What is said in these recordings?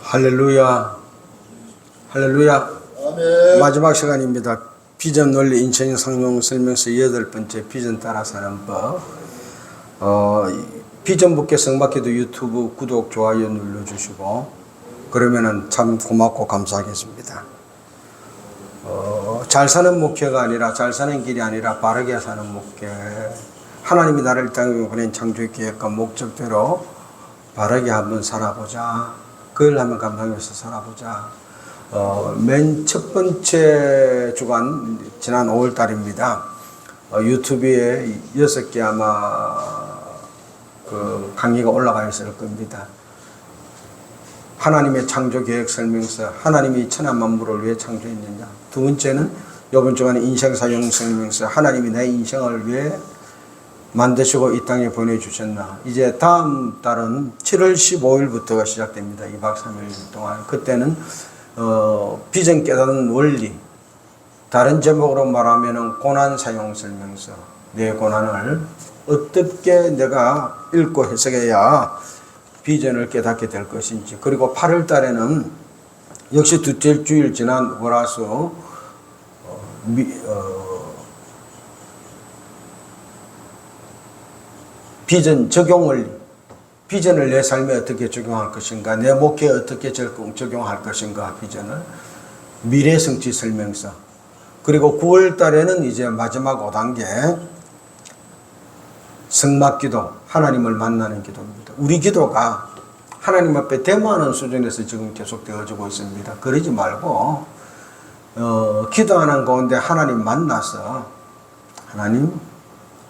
할렐루야, 할렐루야. 아멘. 마지막 시간입니다. 비전 논리 인생 상용 설명서 8번째 비전 따라 사는 법. 비전 붙게 성박기도 유튜브 구독, 좋아요 눌러주시고 그러면은 참 고맙고 감사하겠습니다. 잘 사는 목회가 아니라 잘 사는 길이 아니라 바르게 사는 목회. 하나님이 나를 땅에 보낸 창조의 계획과 목적대로 바르게 한번 살아보자. 그걸 한번 감상해서 살아보자. 맨 첫 번째 주간 지난 5월 달입니다. 유튜브에 6개 아마 그 강의가 올라가 있을 겁니다. 하나님의 창조 계획 설명서, 하나님이 천하 만물을 왜 창조했느냐. 두 번째는 이번 주간에 인생 사용 설명서, 하나님이 내 인생을 왜 만드시고 이 땅에 보내주셨나. 이제 다음 달은 7월 15일부터가 시작됩니다. 2박 3일 동안. 그때는 비전 깨닫는 원리, 다른 제목으로 말하면 고난 사용 설명서, 내 고난을 어떻게 내가 읽고 해석해야 비전을 깨닫게 될 것인지. 그리고 8월 달에는 역시 둘째 주일 지난 월화수 비전 적용 원리, 비전을 내 삶에 어떻게 적용할 것인가, 내 목회에 어떻게 적용할 것인가, 비전을 미래 성취 설명서. 그리고 9월 달에는 이제 마지막 5단계 성막기도, 하나님을 만나는 기도입니다. 우리 기도가 하나님 앞에 데모하는 수준에서 지금 계속 되어지고 있습니다. 그러지 말고 기도하는 가운데 하나님 만나서 하나님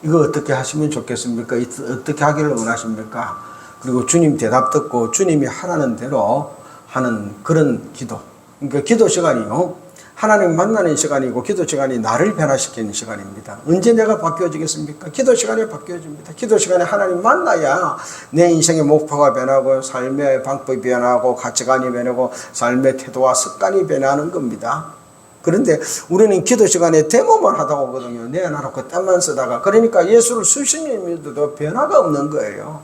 이거 어떻게 하시면 좋겠습니까? 어떻게 하기를 원하십니까? 그리고 주님 대답 듣고 주님이 하라는 대로 하는 그런 기도. 그러니까 기도 시간이요, 하나님 만나는 시간이고 기도 시간이 나를 변화시키는 시간입니다. 언제 내가 바뀌어지겠습니까? 기도 시간에 바뀌어집니다. 기도 시간에 하나님 만나야 내 인생의 목표가 변하고 삶의 방법이 변하고 가치관이 변하고 삶의 태도와 습관이 변하는 겁니다. 그런데 우리는 기도 시간에 데모만 하다 오거든요. 내놔놓고 땀만 쓰다가. 그러니까 예수를 수십 년 믿어도 변화가 없는 거예요.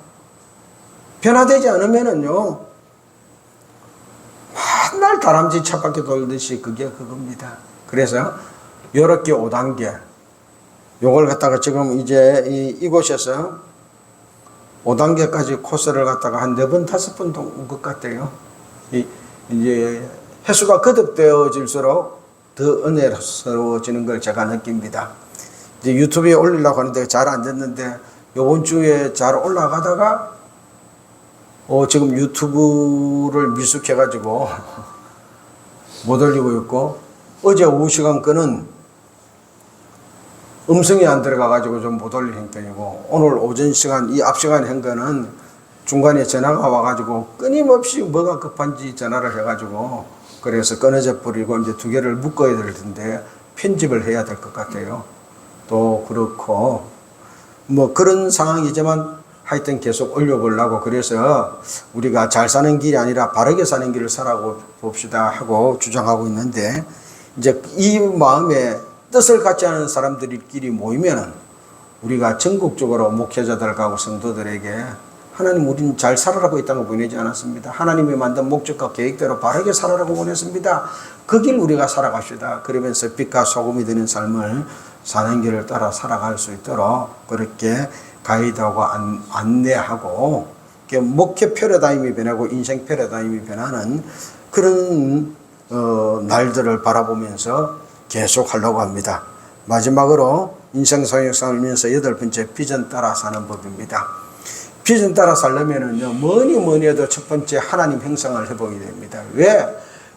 변화되지 않으면은요, 맨날 다람쥐 쳇바퀴 돌듯이 그게 그겁니다. 그래서 요렇게 5단계, 요걸 갖다가 지금 이제 이곳에서 5단계까지 코스를 갖다가 한 4번, 5번 온 것 같아요. 이제 횟수가 거듭되어질수록 더 은혜스러워지는 걸 제가 느낍니다. 이제 유튜브에 올리려고 하는데 잘 안 됐는데 요번 주에 잘 올라가다가 지금 유튜브를 미숙해가지고 못 올리고 있고, 어제 오후 시간 거는 음성이 안 들어가가지고 좀 못 올릴 형편이고, 오늘 오전 시간, 이 앞 시간에 한 거는 중간에 전화가 와가지고 끊임없이 뭐가 급한지 전화를 해가지고 그래서 끊어져 버리고 이제 2개를 묶어야 될 텐데 편집을 해야 될 것 같아요. 또 그렇고 뭐 그런 상황이지만 하여튼 계속 올려보려고, 그래서 우리가 잘 사는 길이 아니라 바르게 사는 길을 살아봅시다 하고 주장하고 있는데, 이제 이 마음에 뜻을 갖지 않은 사람들끼리 모이면은 우리가 전국적으로 목회자들하고 성도들에게 하나님 우리는 잘 살아라고 이 땅을 보내지 않았습니다. 하나님이 만든 목적과 계획대로 바르게 살아라고 보냈습니다. 그 길 우리가 살아갑시다. 그러면서 빛과 소금이 되는 삶을 사는 길을 따라 살아갈 수 있도록 그렇게 가이드하고 안내하고, 목회 패러다임이 변하고 인생 패러다임이 변하는 그런 날들을 바라보면서 계속 하려고 합니다. 마지막으로 인생 성역 살면서 8번째 비전 따라 사는 법입니다. 비전 따라 살려면은요, 뭐니 해도 첫 번째 하나님 형상을 회복이 됩니다. 왜?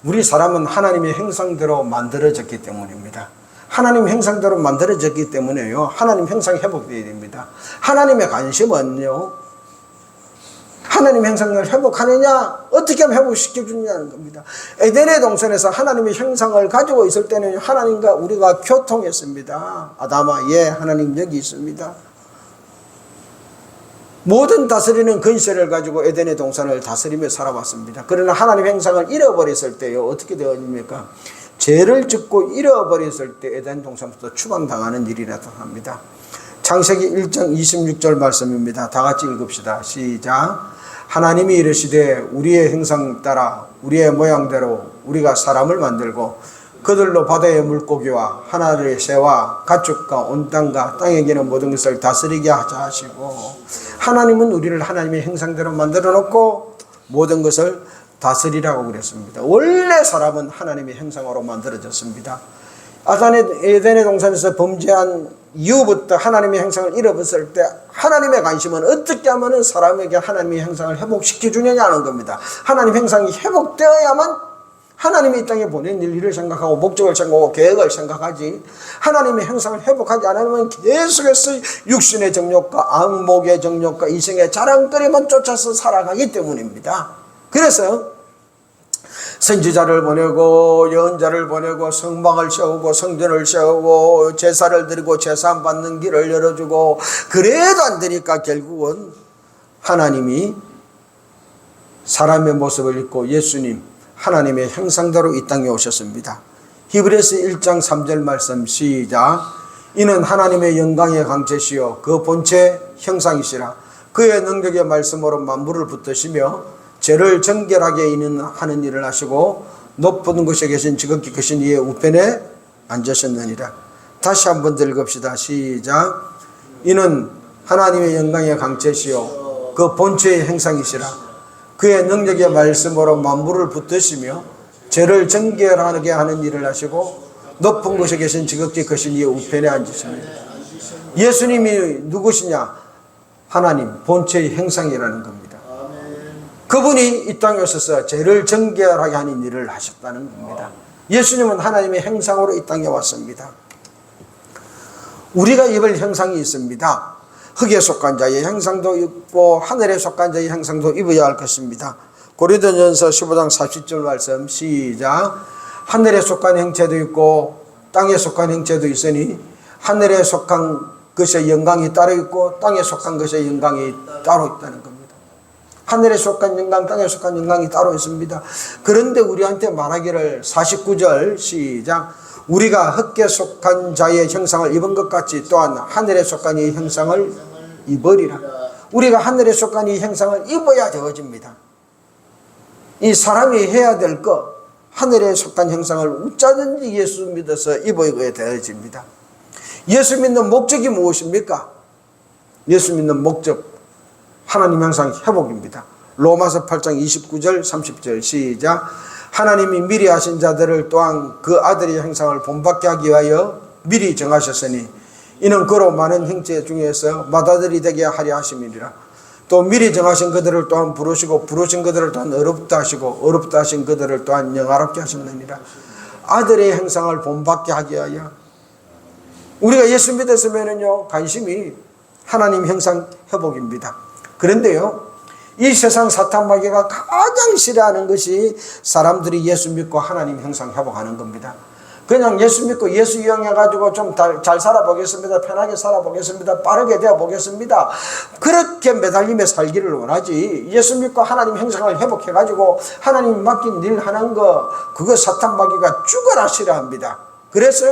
우리 사람은 하나님의 형상대로 만들어졌기 때문입니다. 하나님 형상대로 만들어졌기 때문에요, 하나님 형상이 회복되어야 됩니다. 하나님의 관심은요, 하나님 형상을 회복하느냐, 어떻게 하면 회복시켜주느냐는 겁니다. 에덴의 동산에서 하나님의 형상을 가지고 있을 때는 하나님과 우리가 교통했습니다. 아담아, 예, 하나님 여기 있습니다. 모든 다스리는 근세를 가지고 에덴의 동산을 다스리며 살아왔습니다. 그러나 하나님 형상을 잃어버렸을 때요, 어떻게 되었습니까? 죄를 짓고 잃어버렸을 때 에덴 동산부터 추방당하는 일이 나타납니다. 창세기 1장 26절 말씀입니다. 다 같이 읽읍시다. 시작. 하나님이 이르시되 우리의 형상 따라 우리의 모양대로 우리가 사람을 만들고 그들로 바다의 물고기와 하늘의 새와 가축과 온 땅과 땅에 기는 모든 것을 다스리게 하자 하시고, 하나님은 우리를 하나님의 형상대로 만들어 놓고 모든 것을 다스리라고 그랬습니다. 원래 사람은 하나님의 형상으로 만들어졌습니다. 에덴의 동산에서 범죄한 이후부터 하나님의 형상을 잃어버렸을 때 하나님의 관심은 어떻게 하면 사람에게 하나님의 형상을 회복시켜 주느냐는 겁니다. 하나님의 형상이 회복되어야만 하나님이 이 땅에 보낸 일을 생각하고 목적을 생각하고 계획을 생각하지, 하나님의 형상을 회복하지 않으면 계속해서 육신의 정욕과 안목의 정욕과 이생의 자랑거리만 쫓아서 살아가기 때문입니다. 그래서 선지자를 보내고 예언자를 보내고 성막을 세우고 성전을 세우고 제사를 드리고 제사 받는 길을 열어주고 그래도 안 되니까 결국은 하나님이 사람의 모습을 입고 예수님 하나님의 형상대로 이 땅에 오셨습니다. 히브리서 1장 3절 말씀 시작. 이는 하나님의 영광의 강체시요 그 본체 형상이시라. 그의 능력의 말씀으로 만물을 붙드시며 죄를 정결하게 하는 일을 하시고 높은 곳에 계신 지극히 크신 이의 우편에 앉으셨느니라. 다시 한번 읽읍시다. 시작. 이는 하나님의 영광의 강체시요 그 본체의 형상이시라. 그의 능력의 말씀으로 만물을 붙드시며 죄를 정결하게 하는 일을 하시고 높은 곳에 계신 지극히 크신 이의 우편에 앉으십니다. 예수님이 누구시냐? 하나님 본체의 형상이라는 겁니다. 그분이 이 땅에 오셔서 죄를 정결하게 하는 일을 하셨다는 겁니다. 예수님은 하나님의 형상으로 이 땅에 왔습니다. 우리가 입을 형상이 있습니다. 흙에 속한 자의 형상도 있고 하늘에 속한 자의 형상도 입어야 할 것입니다. 고린도전서 15장 40절 말씀 시작. 하늘에 속한 형체도 있고 땅에 속한 형체도 있으니 하늘에 속한 것의 영광이 따로 있고 땅에 속한 것의 영광이 따로 있다는 겁니다. 하늘에 속한 영광, 땅에 속한 영광이 따로 있습니다. 그런데 우리한테 말하기를 49절 시작. 우리가 흙에 속한 자의 형상을 입은 것 같이 또한 하늘에 속한 이 형상을 입으리라. 우리가 하늘에 속한 이 형상을 입어야 되어집니다. 이 사람이 해야 될 것, 하늘에 속한 형상을 어쩌든지 예수 믿어서 입어야 되어집니다. 예수 믿는 목적이 무엇입니까? 예수 믿는 목적, 하나님 형상 회복입니다. 로마서 8장 29절 30절 시작. 하나님이 미리 하신 자들을 또한 그 아들의 형상을 본받게 하기 위하여 미리 정하셨으니 이는 그로 많은 형제 중에서 맏아들이 되게 하려 하심이니라. 또 미리 정하신 그들을 또한 부르시고 부르신 그들을 또한 어렵다 하시고 어렵다 하신 그들을 또한 영화롭게 하셨느니라. 아들의 형상을 본받게 하기 위하여. 우리가 예수 믿었으면은요 관심이 하나님 형상 회복입니다. 그런데요 이 세상 사탄 마귀가 가장 싫어하는 것이 사람들이 예수 믿고 하나님 형상 회복하는 겁니다. 그냥 예수 믿고 예수 이용해가지고 좀 잘 살아보겠습니다. 편하게 살아보겠습니다. 빠르게 되어보겠습니다. 그렇게 매달림에 살기를 원하지, 예수 믿고 하나님 형상을 회복해가지고 하나님 맡긴 일 하는 거, 그거 사탄 마귀가 죽어라 싫어합니다. 그래서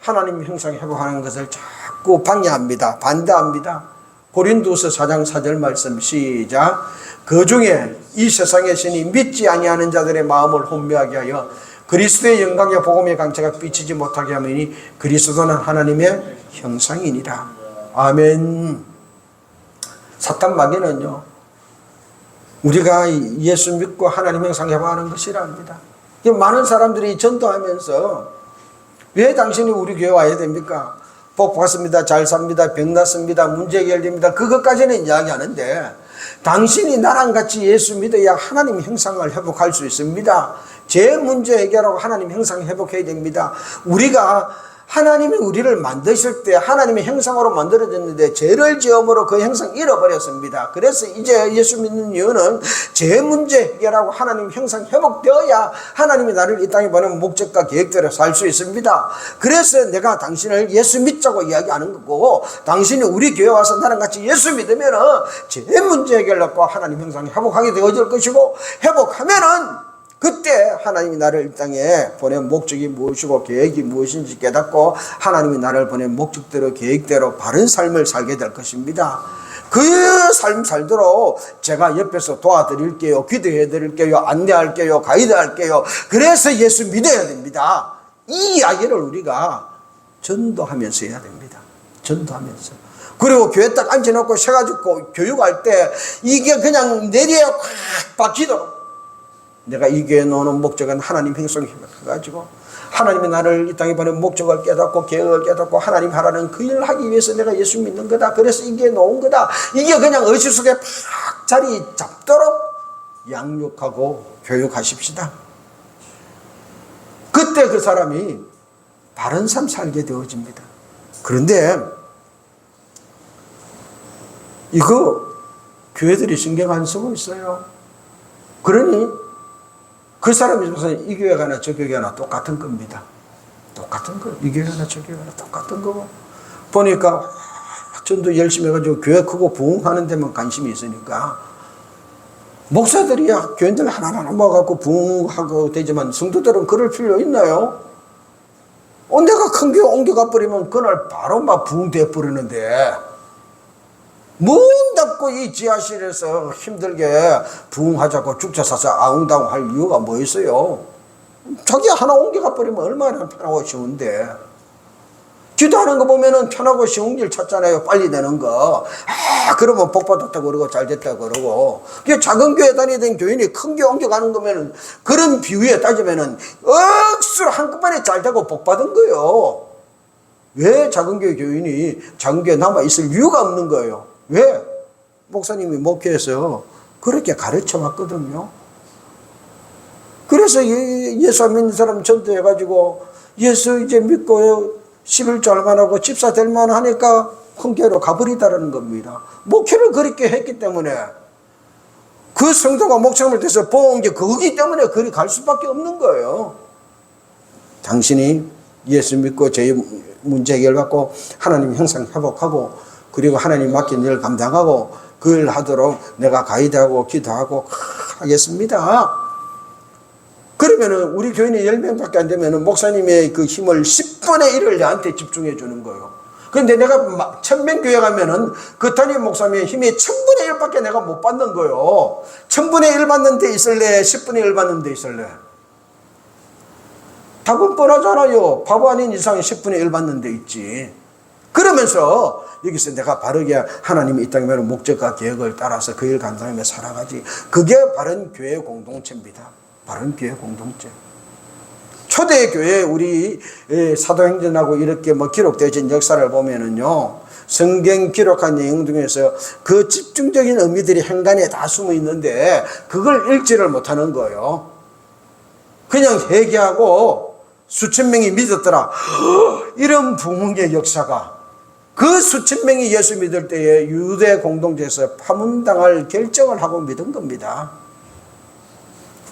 하나님 형상 회복하는 것을 자꾸 방해합니다. 반대합니다. 고린도서 4장 4절 말씀 시작. 그 중에 이 세상의 신이 믿지 아니하는 자들의 마음을 혼미하게 하여 그리스도의 영광의 복음의 강체가 비치지 못하게 하매니 그리스도는 하나님의 형상이니라. 아멘. 사탄 마귀는요 우리가 예수 믿고 하나님 형상 회복하는 것이라 합니다. 많은 사람들이 전도하면서 왜 당신이 우리 교회 와야 됩니까? 복 받습니다. 잘 삽니다. 병 낫습니다. 문제 해결됩니다. 그것까지는 이야기하는데 당신이 나랑 같이 예수 믿어야 하나님 형상을 회복할 수 있습니다. 제 문제 해결하고 하나님 형상 회복해야 됩니다. 우리가 하나님이 우리를 만드실 때 하나님의 형상으로 만들어졌는데 죄를 지음으로 그 형상 잃어버렸습니다. 그래서 이제 예수 믿는 이유는 제 문제 해결하고 하나님 형상 회복되어야 하나님이 나를 이 땅에 보낸 목적과 계획대로 살 수 있습니다. 그래서 내가 당신을 예수 믿자고 이야기하는 거고, 당신이 우리 교회 와서 나랑 같이 예수 믿으면은 제 문제 해결하고 하나님 형상 회복하게 되어질 것이고, 회복하면은 그때 하나님이 나를 이 땅에 보낸 목적이 무엇이고 계획이 무엇인지 깨닫고 하나님이 나를 보낸 목적대로 계획대로 바른 삶을 살게 될 것입니다. 그 삶 살도록 제가 옆에서 도와드릴게요. 기도해 드릴게요. 안내할게요. 가이드할게요. 그래서 예수 믿어야 됩니다. 이 이야기를 우리가 전도하면서 해야 됩니다. 전도하면서. 그리고 교회 딱 앉혀놓고 세가지고 교육할 때 이게 그냥 내리에 꽉 박히도록 내가 이 교회에 놓는 목적은 하나님 행성이 해가지고 하나님이 나를 이 땅에 보낸 목적을 깨닫고 계획을 깨닫고 하나님 하라는 그 일을 하기 위해서 내가 예수 믿는 거다. 그래서 이게 놓은 거다. 이게 그냥 의식 속에 팍 자리 잡도록 양육하고 교육하십시다. 그때 그 사람이 바른 삶 살게 되어집니다. 그런데 이거 교회들이 신경 안 쓰고 있어요. 그러니 그 사람이 무슨 이 교회가 하나 저 교회가 하나 똑같은 겁니다. 똑같은 거. 이 교회가 하나 저 교회가 하나 똑같은 거고. 보니까 전도 열심히 해가지고 교회 크고 부흥하는 데만 관심이 있으니까 목사들이야 교인들 하나하나 모아갖고 부흥하고 되지만 성도들은 그럴 필요 있나요? 내가 큰 교회 옮겨가 버리면 그날 바로 막 부흥돼 버리는데 문 닫고 이 지하실에서 힘들게 부흥하자고 죽자 사자 아웅다웅 할 이유가 뭐 있어요? 자기 하나 옮겨가 버리면 얼마나 편하고 쉬운데. 기도하는 거 보면은 편하고 쉬운 길 찾잖아요. 빨리 되는 거. 그러면 복 받았다고 그러고 잘 됐다고 그러고. 작은 교회 다니던 교인이 큰 교회 옮겨가는 거면은 그런 비유에 따지면은 억수로 한꺼번에 잘 되고 복 받은 거예요. 왜 작은 교회 교인이 작은 교회에 남아 있을 이유가 없는 거예요? 왜? 목사님이 목회에서 그렇게 가르쳐 왔거든요. 그래서 예수 안 믿는 사람 전도해가지고 예수 이제 믿고 11조 할만 하고 집사 될 만 하니까 큰 교회로 가버리다라는 겁니다. 목회를 그렇게 했기 때문에 그 성도가 목장을 돼서 보온 게 그거기 때문에 그리 갈 수밖에 없는 거예요. 당신이 예수 믿고 제 문제 해결받고 하나님 형상 회복하고 그리고 하나님 맡긴 일을 감당하고 그 일 하도록 내가 가이드하고 기도하고 하겠습니다. 그러면은 우리 교인이 10명밖에 안 되면은 목사님의 그 힘을 10분의 1을 내한테 집중해 주는 거예요. 그런데 내가 1000명 교회 가면은 그 단임 목사님의 힘이 1000분의 1밖에 내가 못 받는 거예요. 1000분의 1 받는 데 있을래? 10분의 1 받는 데 있을래? 답은 뻔하잖아요. 바보 아닌 이상이 10분의 1 받는 데 있지. 그러면서 여기서 내가 바르게 하나님이 이 땅에 오는 목적과 계획을 따라서 그 일 감당하며 살아가지. 그게 바른 교회 공동체입니다. 바른 교회 공동체. 초대교회 우리 사도행전하고 이렇게 기록되어진 역사를 보면은요, 성경 기록한 내용 중에서 그 집중적인 의미들이 행간에 다 숨어 있는데 그걸 읽지를 못하는 거예요. 그냥 회개하고 수천 명이 믿었더라. 이런 부흥의 역사가 그 수천 명이 예수 믿을 때에 유대 공동체에서 파문당할 결정을 하고 믿은 겁니다.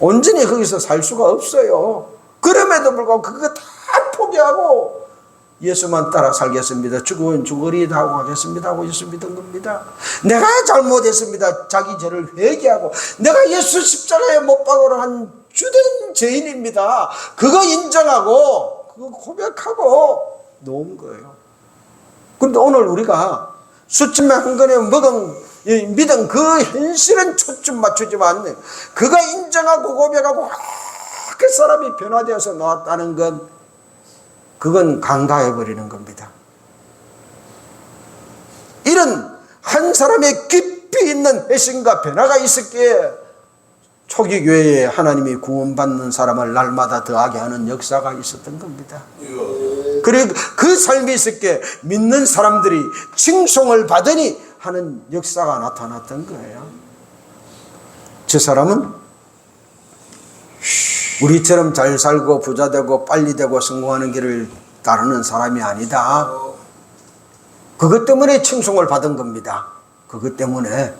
온전히 거기서 살 수가 없어요. 그럼에도 불구하고 그거 다 포기하고 예수만 따라 살겠습니다. 죽으면 죽으리다 하고 하겠습니다 하고 예수 믿은 겁니다. 내가 잘못했습니다. 자기 죄를 회개하고 내가 예수 십자가에 못 박으러 한 주된 죄인입니다. 그거 인정하고 그거 고백하고 놓은 거예요. 그런데 오늘 우리가 수천명 한 건에 믿은 그 현실은 초점 맞추지만 그거 인정하고 고백하고 그 사람이 변화되어서 나왔다는 건 그건 강다해버리는 겁니다. 이런 한 사람의 깊이 있는 회심과 변화가 있었기에 초기 교회에 하나님이 구원받는 사람을 날마다 더하게 하는 역사가 있었던 겁니다. 그리고 그 삶이 있었기에 믿는 사람들이 칭송을 받으니 하는 역사가 나타났던 거예요. 저 사람은 우리처럼 잘 살고 부자 되고 빨리 되고 성공하는 길을 따르는 사람이 아니다. 그것 때문에 칭송을 받은 겁니다. 그것 때문에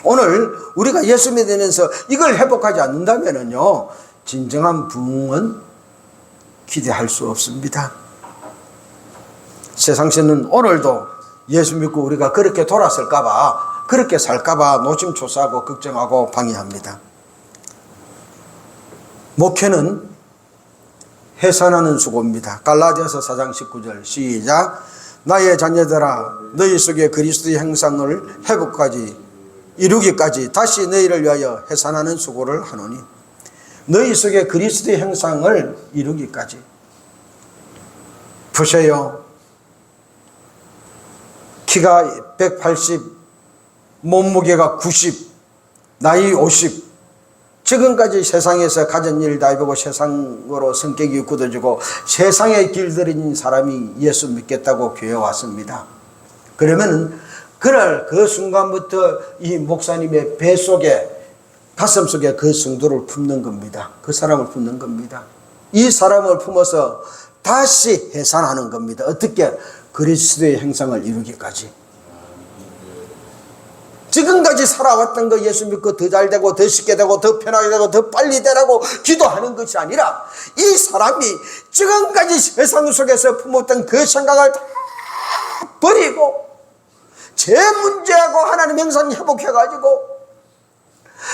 오늘 우리가 예수 믿으면서 이걸 회복하지 않는다면요, 진정한 부흥은 기대할 수 없습니다. 세상에는 오늘도 예수 믿고 우리가 그렇게 돌았을까봐, 그렇게 살까봐 노심초사하고 걱정하고 방해합니다. 목회는 해산하는 수고입니다. 갈라디아서 4장 19절 시작. 나의 자녀들아 너희 속에 그리스도의 형상을 회복까지 이루기까지 다시 너희를 위하여 해산하는 수고를 하노니. 너희 속에 그리스도의 형상을 이루기까지. 보세요. 키가 180, 몸무게가 90, 나이 50. 지금까지 세상에서 가진 일 다 해보고 세상으로 성격이 굳어지고 세상에 길들인 사람이 예수 믿겠다고 교회 왔습니다. 그러면 그날 그 순간부터 이 목사님의 배 속에, 가슴 속에 그 성도를 품는 겁니다. 그 사람을 품는 겁니다. 이 사람을 품어서 다시 해산하는 겁니다. 어떻게? 그리스도의 형상을 이루기까지. 지금까지 살아왔던 거 예수 믿고 더 잘 되고 더 쉽게 되고 더 편하게 되고 더 빨리 되라고 기도하는 것이 아니라 이 사람이 지금까지 세상 속에서 품었던 그 생각을 다 버리고 제 문제하고 하나님 형상 회복해가지고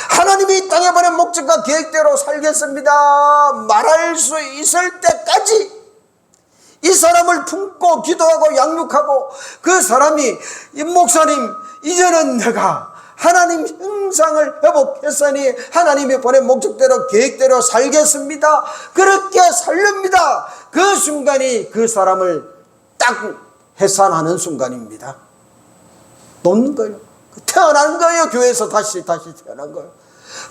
하나님이 이 땅에 보낸 목적과 계획대로 살겠습니다 말할 수 있을 때까지 이 사람을 품고 기도하고 양육하고 그 사람이 이 목사님 이제는 내가 하나님 형상을 회복했으니 하나님이 보낸 목적대로 계획대로 살겠습니다. 그렇게 살렵니다. 그 순간이 그 사람을 딱 해산하는 순간입니다. 놓는 거예요. 태어난 거예요. 교회에서 다시 태어난 거예요.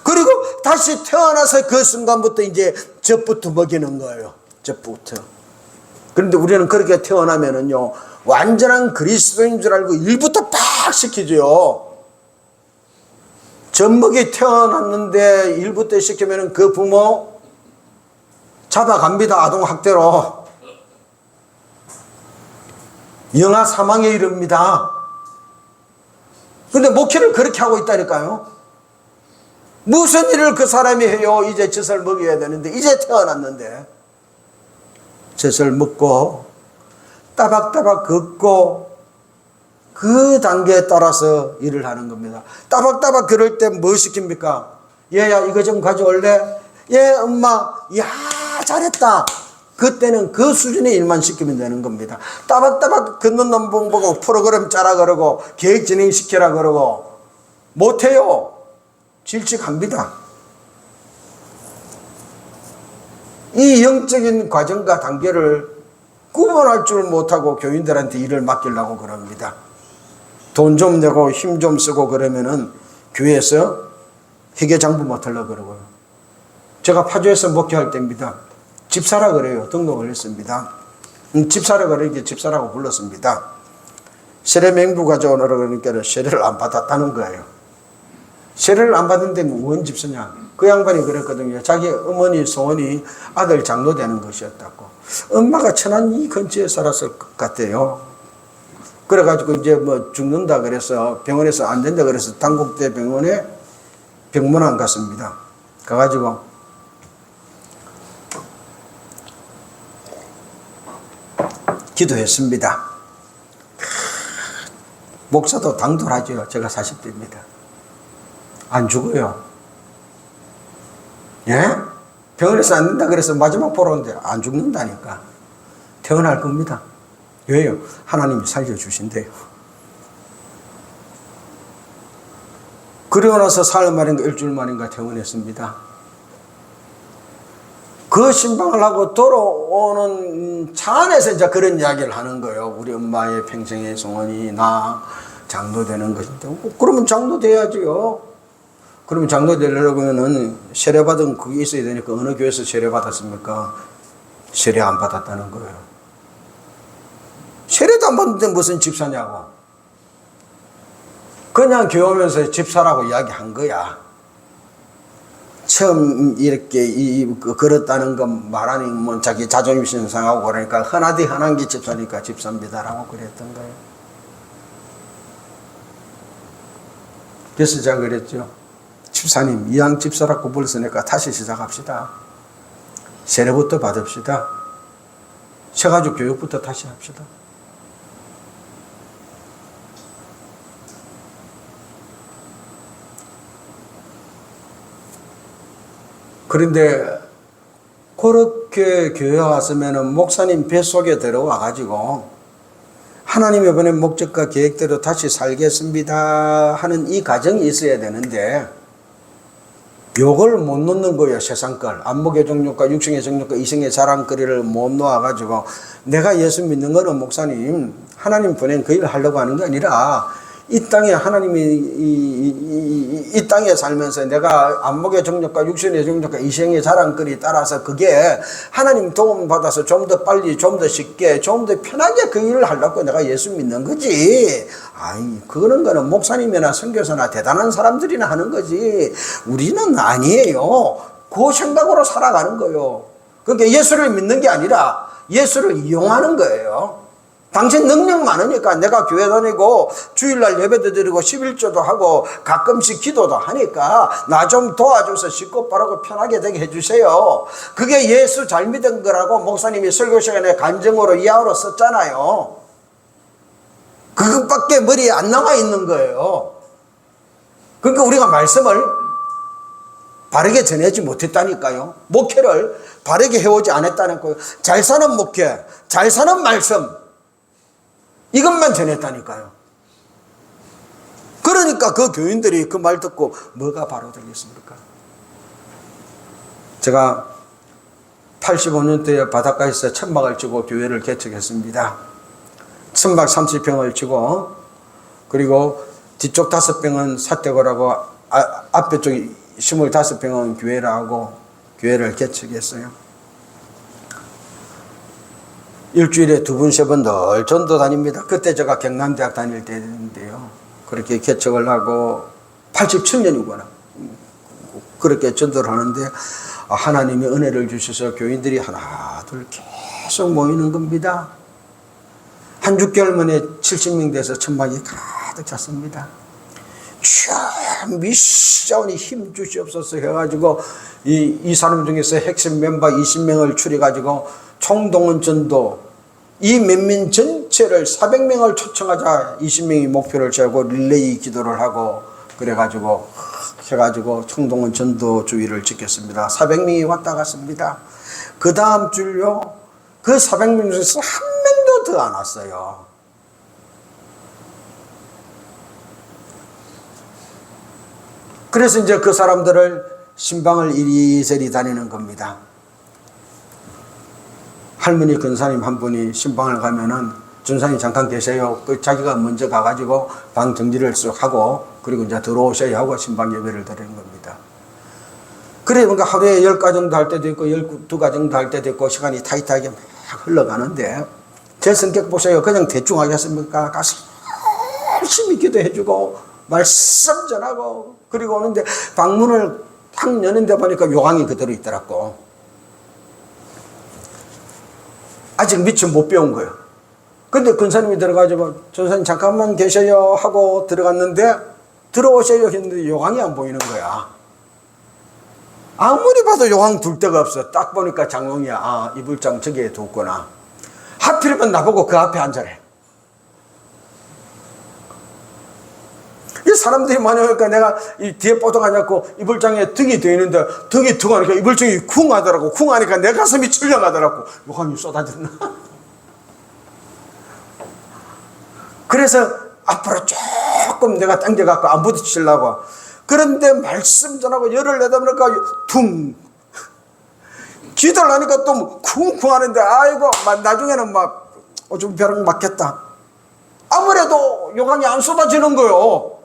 그리고 다시 태어나서 그 순간부터 이제 젖부터 먹이는 거예요. 젖부터. 그런데 우리는 그렇게 태어나면은요, 완전한 그리스도인 줄 알고 일부터 팍 시키죠. 젖먹이 태어났는데 일부터 시키면은 그 부모 잡아갑니다. 아동학대로. 영아 사망에 이릅니다. 근데 목회를 그렇게 하고 있다니까요. 무슨 일을 그 사람이 해요? 이제 젖을 먹여야 되는데, 이제 태어났는데. 젖을 먹고, 따박따박 걷고, 그 단계에 따라서 일을 하는 겁니다. 따박따박 그럴 때 뭐 시킵니까? 얘야, 이거 좀 가져올래? 예, 엄마, 야, 잘했다. 그때는 그 수준의 일만 시키면 되는 겁니다. 따박따박 걷는 놈 보고 프로그램 짜라 그러고 계획 진행시키라 그러고 못해요. 질직합니다. 이 영적인 과정과 단계를 구분할 줄 못하고 교인들한테 일을 맡기려고 그럽니다. 돈 좀 내고 힘 좀 쓰고 그러면은 교회에서 회계장부 맡으려고 그러고요. 제가 파주에서 목회할 때입니다. 집사라 그래요. 등록을 했습니다. 집사라 그러니까 집사라고 불렀습니다. 세례 맹부 가져오느라 그러니까 세례를 안 받았다는 거예요. 세례를 안 받는데 원 집사냐? 그 양반이 그랬거든요. 자기 어머니 소원이 아들 장로 되는 것이었다고. 엄마가 천안 이 근처에 살았을 것 같아요. 그래가지고 이제 뭐 죽는다 그래서 병원에서 안 된다 그래서 단국대 병원에 병문안 갔습니다. 가가지고 기도했습니다. 목사도 당돌하죠. 제가 40대입니다. 안 죽어요. 예? 병원에서 안 된다 그래서 마지막 보러 오는데 안 죽는다니까. 태어날 겁니다. 왜요? 하나님이 살려주신대요. 그러고 나서 사흘 만인가 일주일 만인가 퇴원했습니다. 그 신방을 하고 돌아오는 차 안에서 이제 그런 이야기를 하는 거예요. 우리 엄마의 평생의 소원이 나 장로 되는 것인데. 그러면 장로 돼야지요. 그러면 장로 되려면은 세례받은 그게 있어야 되니까 어느 교회에서 세례받았습니까? 세례 안 받았다는 거예요. 세례도 안 받는데 무슨 집사냐고. 그냥 교회 오면서 집사라고 이야기한 거야. 처음 이렇게 그렇다는 건 말하니 뭐 자기 자존심 상하고 그러니까 흔하디 흔한 게 집사니까 집사입니다라고 그랬던 거예요. 그래서 제가 그랬죠. 집사님, 이왕 집사라고 불렀으니까 다시 시작합시다. 세례부터 받읍시다. 세가족 교육부터 다시 합시다. 그런데 그렇게 교회 왔으면은 목사님 뱃속에 들어와 가지고 하나님이 보낸 목적과 계획대로 다시 살겠습니다 하는 이 가정이 있어야 되는데 요걸 못 놓는 거예요. 세상 걸. 안목의 정욕과 육성의 정욕과 이성의 자랑거리를 못 놓아 가지고 내가 예수 믿는 거는 목사님 하나님 보낸 그 일을 하려고 하는 게 아니라 이 땅에 하나님이 이 땅에 살면서 내가 안목의 정욕과 육신의 정욕과 이성의 자랑거리 따라서 그게 하나님 도움 받아서 좀 더 빨리 좀 더 쉽게 좀 더 편하게 그 일을 하려고 내가 예수 믿는 거지. 아이 그런 거는 목사님이나 선교사나 대단한 사람들이나 하는 거지 우리는 아니에요. 그 생각으로 살아가는 거예요. 그러니까 예수를 믿는 게 아니라 예수를 이용하는 거예요. 당신 능력 많으니까 내가 교회 다니고 주일날 예배도 드리고 11조도 하고 가끔씩 기도도 하니까 나 좀 도와줘서 쉽고 빠르고 편하게 되게 해주세요. 그게 예수 잘 믿은 거라고 목사님이 설교 시간에 간증으로 이하로 썼잖아요. 그것밖에 머리에 안 나와 있는 거예요. 그러니까 우리가 말씀을 바르게 전하지 못했다니까요. 목회를 바르게 해오지 않았다는 거예요. 잘 사는 목회, 잘 사는 말씀 이것만 전했다니까요. 그러니까 그 교인들이 그 말 듣고 뭐가 바로 되겠습니까? 제가 85년도에 바닷가에서 천막을 치고 교회를 개척했습니다. 천막 30평을 치고 그리고 뒤쪽 5평은 사택을 하고 앞에 쪽 25평은 교회라고 교회를 개척했어요. 일주일에 2번, 3번 늘 전도 다닙니다. 그때 제가 경남대학 다닐 때인데요. 그렇게 개척을 하고 87년이구나. 그렇게 전도를 하는데 하나님이 은혜를 주셔서 교인들이 하나 둘 계속 모이는 겁니다. 한 6개월 만에 70명 돼서 천막이 가득 찼습니다. 주여 미시자오니 힘 주시옵소서 해가지고 이 사람 중에서 핵심 멤버 20명을 추려가지고 총동원 전도 이 면민 전체를 400명을 초청하자 20명이 목표를 세우고 릴레이 기도를 하고 그래가지고 해가지고 총동원 전도 주의를 지켰습니다. 400명이 왔다 갔습니다. 그 다음 주요 그 400명 중에서 한 명도 더 안 왔어요. 그래서 이제 그 사람들을 신방을 이리저리 다니는 겁니다. 할머니 근사님 한 분이 신방을 가면은 전사님 잠깐 계세요. 그 자기가 먼저 가가지고 방 정리를 쓱 하고 그리고 이제 들어오셔야 하고 신방 예배를 드리는 겁니다. 그래 그러니까 하루에 10가정도 할 때도 있고 12가정도 할 때도 있고 시간이 타이트하게 막 흘러가는데 제 성격 보세요. 그냥 대충 하겠습니까? 가서 열심히 기도해주고 말씀 전하고 그리고 오는데 방문을 탁 여는데 보니까 요강이 그대로 있더라고. 아직 미처 못 배운 거예요. 근데 근사님이 들어가지고 전사님 잠깐만 계셔요 하고 들어갔는데 들어오셔요 했는데 요강이 안 보이는 거야. 아무리 봐도 요강 둘 데가 없어. 딱 보니까 장롱이야. 아 이불장 저기에 뒀구나. 하필이면 나보고 그 앞에 앉아래. 이 사람들이 많이 오니까 내가 이 뒤에 뽀독 앉았고 이불장에 등이 돼 있는데 등이 tung 하니까 이불장이 쿵 하더라고. 쿵 하니까 내 가슴이 출렁하더라고. 요강이 쏟아졌나? 그래서 앞으로 조금 내가 당겨갖고 안 부딪히려고. 그런데 말씀 전하고 열을 내다 보니까 퉁. 기도를 하니까 또 쿵쿵 하는데 아이고 나중에는 막 좀 벼락 맞겠다. 아무래도 요강이 안 쏟아지는 거요.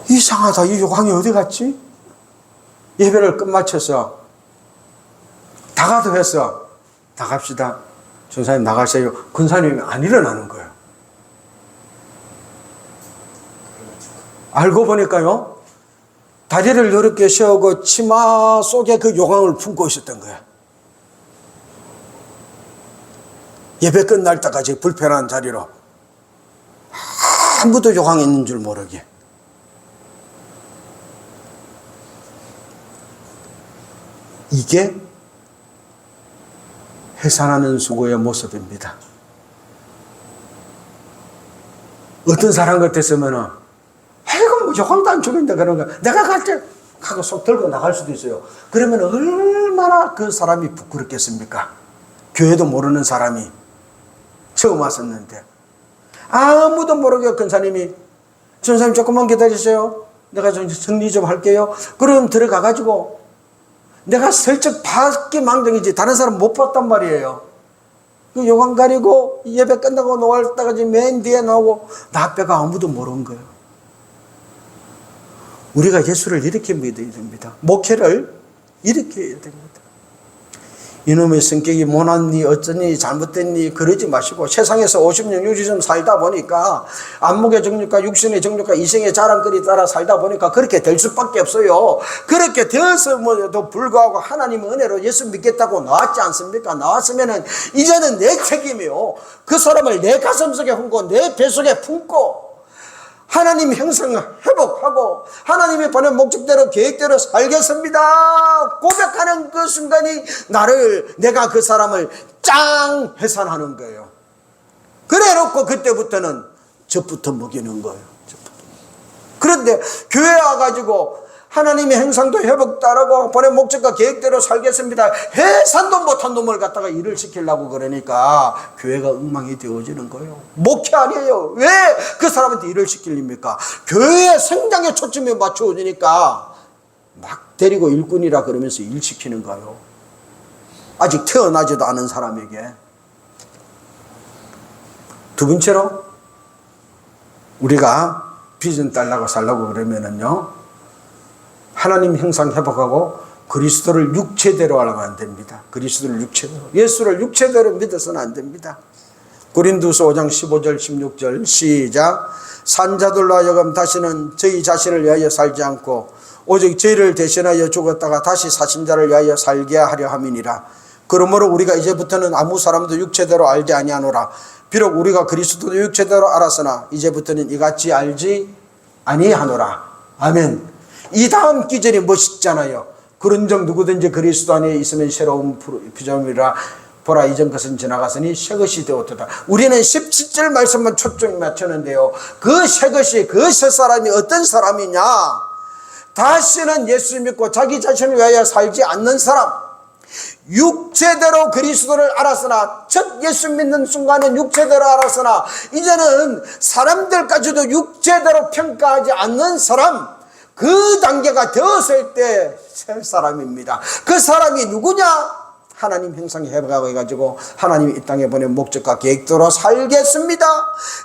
이상하다. 이 요강이 어디 갔지? 예배를 끝마쳐서 다가도 했어. 나갑시다. 전사님 나가세요. 근사님이 안 일어나는 거예요. 알고 보니까요. 다리를 이렇게 세우고 치마 속에 그 요강을 품고 있었던 거예요. 예배 끝날 때까지 불편한 자리로 아무도 요강이 있는 줄 모르게. 이게 해산하는 수고의 모습입니다. 어떤 사람 같았으면은 아이고 뭐 요강도 안 죽인다 그런 거 내가 갈 때 하고 속 들고 나갈 수도 있어요. 그러면 얼마나 그 사람이 부끄럽겠습니까? 교회도 모르는 사람이 처음 왔었는데 아무도 모르게 권사님이 전사님 조금만 기다리세요. 내가 좀 정리 좀 할게요. 그럼 들어가가지고 내가 슬쩍 봤기 망정이지 다른 사람 못 봤단 말이에요. 그 요강 가리고 예배 끝나고 노을다가 맨 뒤에 나오고 나 앞에가 아무도 모르는 거예요. 우리가 예수를 이렇게 믿어야 됩니다. 목회를 이렇게 해야 됩니다. 이놈의 성격이 못났니 어쩌니 잘못됐니 그러지 마시고 세상에서 50년 60년 살다 보니까 안목의 정욕과 육신의 정욕과 이생의 자랑거리 따라 살다 보니까 그렇게 될 수밖에 없어요. 그렇게 되었음에도 불구하고 하나님의 은혜로 예수 믿겠다고 나왔지 않습니까? 나왔으면은 이제는 내 책임이요. 그 사람을 내 가슴속에 품고 내 뱃속에 품고 하나님 형상 회복하고 하나님이 보낸 목적대로 계획대로 살겠습니다 고백하는 그 순간이 내가 그 사람을 짱 해산하는 거예요. 그래 놓고 그때부터는 젖부터 먹이는 거예요. 그런데 교회 와가지고 하나님의 형상도 회복 따르고 보낸 목적과 계획대로 살겠습니다 해산도 못한 놈을 갖다가 일을 시키려고 그러니까 교회가 엉망이 되어지는 거예요. 목회 아니에요. 왜 그 사람한테 일을 시키립니까? 교회의 성장에 초점이 맞춰지니까 막 데리고 일꾼이라 그러면서 일 시키는 거예요. 아직 태어나지도 않은 사람에게. 두 번째로 우리가 비전 달라고 살라고 그러면은요 하나님 형상 회복하고 그리스도를 육체대로 하려면 안 됩니다. 그리스도를 육체대로. 예수를 육체대로 믿어서는 안 됩니다. 고린도서 5장 15절 16절 시작. 산자들로 하여금 다시는 저희 자신을 위하여 살지 않고 오직 저희를 대신하여 죽었다가 다시 사신 자를 위하여 살게 하려 함이니라. 그러므로 우리가 이제부터는 아무 사람도 육체대로 알지 아니하노라. 비록 우리가 그리스도도 육체대로 알았으나 이제부터는 이같이 알지 아니하노라. 아멘. 이 다음 기절이 멋있잖아요. 그런즉 누구든지 그리스도 안에 있으면 새로운 피조물이라. 보라 이전 것은 지나갔으니 새것이 되었도다. 우리는 17절 말씀만 초점이 맞추는데요. 그 새것이 그 새 사람이 어떤 사람이냐. 다시는 예수 믿고 자기 자신을 위하여 살지 않는 사람. 육체대로 그리스도를 알았으나 첫 예수 믿는 순간은 육체대로 알았으나 이제는 사람들까지도 육체대로 평가하지 않는 사람. 그 단계가 되었을 때 새 사람입니다. 그 사람이 누구냐? 하나님 형상에 회복해가지고 하나님이 이 땅에 보낸 목적과 계획대로 살겠습니다.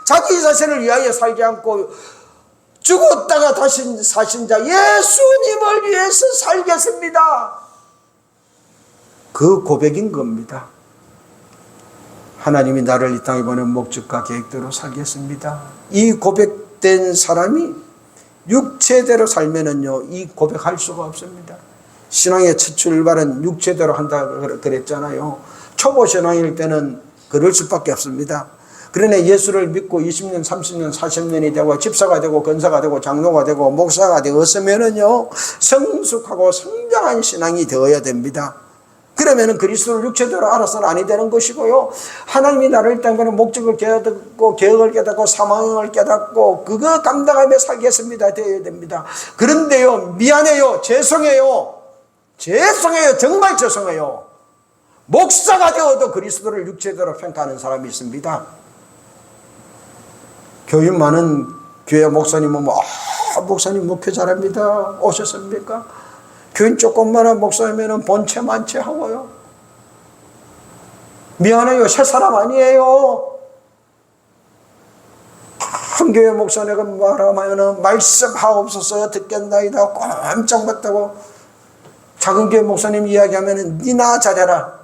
자기 자신을 위하여 살지 않고 죽었다가 다시 사신 자 예수님을 위해서 살겠습니다. 그 고백인 겁니다. 하나님이 나를 이 땅에 보낸 목적과 계획대로 살겠습니다. 이 고백된 사람이 육체대로 살면은요, 이 고백할 수가 없습니다. 신앙의 첫 출발은 육체대로 한다 그랬잖아요. 초보 신앙일 때는 그럴 수밖에 없습니다. 그러나 예수를 믿고 20년, 30년, 40년이 되고 집사가 되고 권사가 되고 장로가 되고 목사가 되었으면은요, 성숙하고 성장한 신앙이 되어야 됩니다. 그러면은 그리스도를 육체대로 알아서는 아니 되는 것이고요. 하나님이 나를 이 땅에 목적을 깨닫고 계획을 깨닫고 사망을 깨닫고 그거 감당하며 살겠습니다 되어야 됩니다. 그런데요, 미안해요, 죄송해요, 정말 죄송해요. 목사가 되어도 그리스도를 육체대로 평가하는 사람이 있습니다. 교인 많은 교회 목사님은 목사님 목회 잘합니다. 오셨습니까? 교인 조금만한 목사님은 본체 만체 하고요. 미안해요, 새 사람 아니에요. 큰 교회 목사님가 말하면 말씀하옵소서 듣겠나이다 깜짝 봤다고. 작은 교회 목사님 이야기하면 니나 잘해라.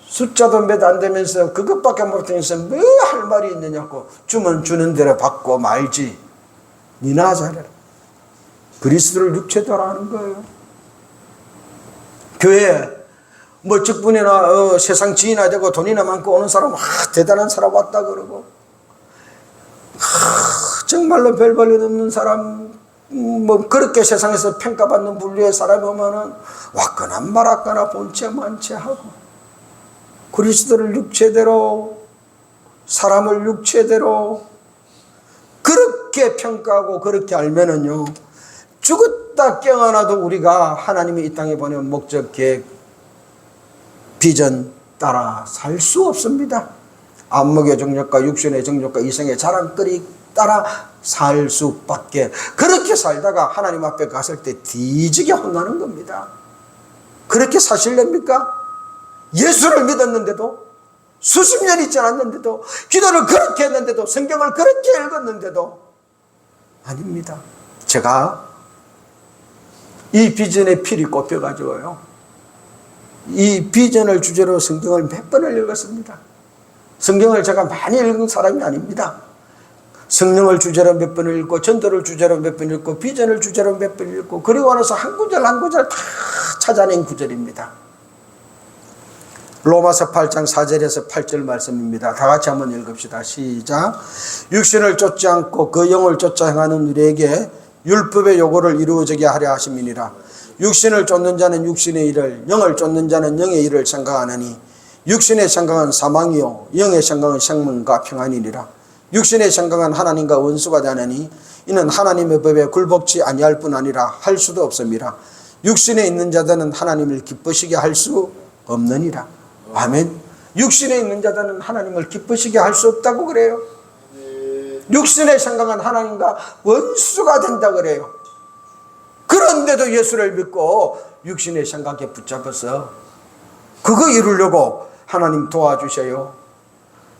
숫자도 몇 안 되면서 그것밖에 못하면서 뭐 할 말이 있느냐고. 주면 주는 대로 받고 말지. 니나 잘해라. 그리스도를 육체대로 하는 거예요. 교회에 뭐 직분이나 세상 지위나 되고 돈이나 많고 오는 사람 대단한 사람 왔다 그러고 정말로 별 볼일 없는 사람 뭐 그렇게 세상에서 평가받는 분류의 사람이 오면은 왔거나 말았거나 본체 만체 하고 그리스도를 육체대로 사람을 육체대로 그렇게 평가하고 그렇게 알면은요 죽었다 깼다 깨어나도 우리가 하나님이 이 땅에 보낸 목적, 계획, 비전 따라 살 수 없습니다. 안목의 정욕과 육신의 정욕과 이성의 자랑거리 따라 살 수밖에. 그렇게 살다가 하나님 앞에 갔을 때 뒤지게 혼나는 겁니다. 그렇게 사실랍니까? 예수를 믿었는데도, 수십 년이 지났는데도, 기도를 그렇게 했는데도, 성경을 그렇게 읽었는데도 아닙니다. 제가 이 비전에 필이 꼽혀가지고요, 이 비전을 주제로 성경을 몇 번을 읽었습니다. 성경을 제가 많이 읽은 사람이 아닙니다. 성령을 주제로 몇 번을 읽고, 전도를 주제로 몇 번 읽고, 비전을 주제로 몇 번 읽고, 그리고 나서 한 구절 한 구절 다 찾아낸 구절입니다. 로마서 8장 4절에서 8절 말씀입니다. 다 같이 한번 읽읍시다. 시작. 육신을 쫓지 않고 그 영을 쫓아 행하는 우리에게 율법의 요구를 이루어지게 하려 하심이니라. 육신을 쫓는 자는 육신의 일을, 영을 쫓는 자는 영의 일을 생각하느니 육신의 생각은 사망이요 영의 생각은 생명과 평안이니라. 육신의 생각은 하나님과 원수가 되느니 이는 하나님의 법에 굴복치 아니할 뿐 아니라 할 수도 없음이라. 육신에 있는 자들은 하나님을 기쁘시게 할 수 없느니라. 아멘. 육신에 있는 자들은 하나님을 기쁘시게 할 수 없다고 그래요. 육신의 생각은 하나님과 원수가 된다 그래요. 그런데도 예수를 믿고 육신의 생각에 붙잡아서 그거 이루려고 하나님 도와주셔요.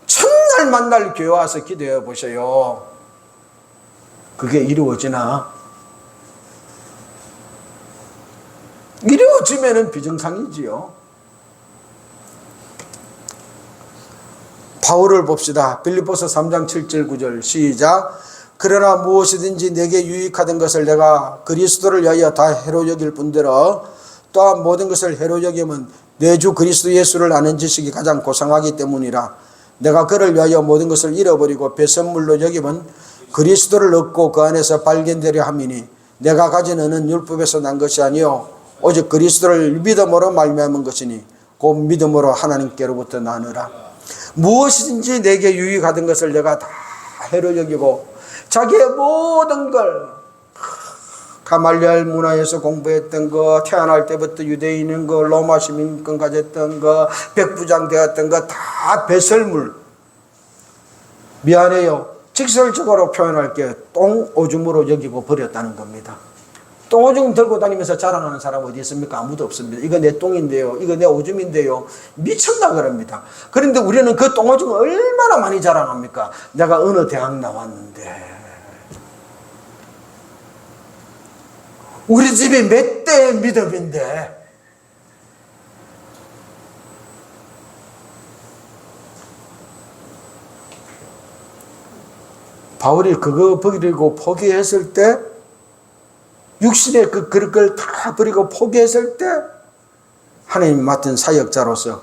첫날 만날 교회 와서 기도해 보세요. 그게 이루어지나? 이루어지면은 비정상이지요. 바울을 봅시다. 빌립보서 3장 7절 9절 시작. 그러나 무엇이든지 내게 유익하던 것을 내가 그리스도를 위하여 다 해로 여길 뿐더러 또한 모든 것을 해로 여김은 내 주 그리스도 예수를 아는 지식이 가장 고상하기 때문이라. 내가 그를 위하여 모든 것을 잃어버리고 배선물로 여김은 그리스도를 얻고 그 안에서 발견되려 함이니 내가 가진 은은 율법에서 난 것이 아니요 오직 그리스도를 믿음으로 말미암은 것이니 곧 믿음으로 하나님께로부터 나느라. 무엇이든지 내게 유익하던 것을 내가 다 해로 여기고 자기의 모든 걸, 가말리엘 문화에서 공부했던 거, 태어날 때부터 유대인인 거, 로마 시민권 가졌던 거, 백부장 되었던 거 다 배설물. 미안해요. 직설적으로 표현할게. 똥오줌으로 여기고 버렸다는 겁니다. 똥오줌 들고 다니면서 자랑하는 사람 어디 있습니까? 아무도 없습니다. 이거 내 똥인데요. 이거 내 오줌인데요. 미쳤나 그럽니다. 그런데 우리는 그 똥오줌을 얼마나 많이 자랑합니까? 내가 어느 대학 나왔는데, 우리 집이 몇 대의 믿음인데, 바울이 그거 버리고 포기했을 때, 육신의 그럴 걸 다 버리고 포기했을 때 하나님 맡은 사역자로서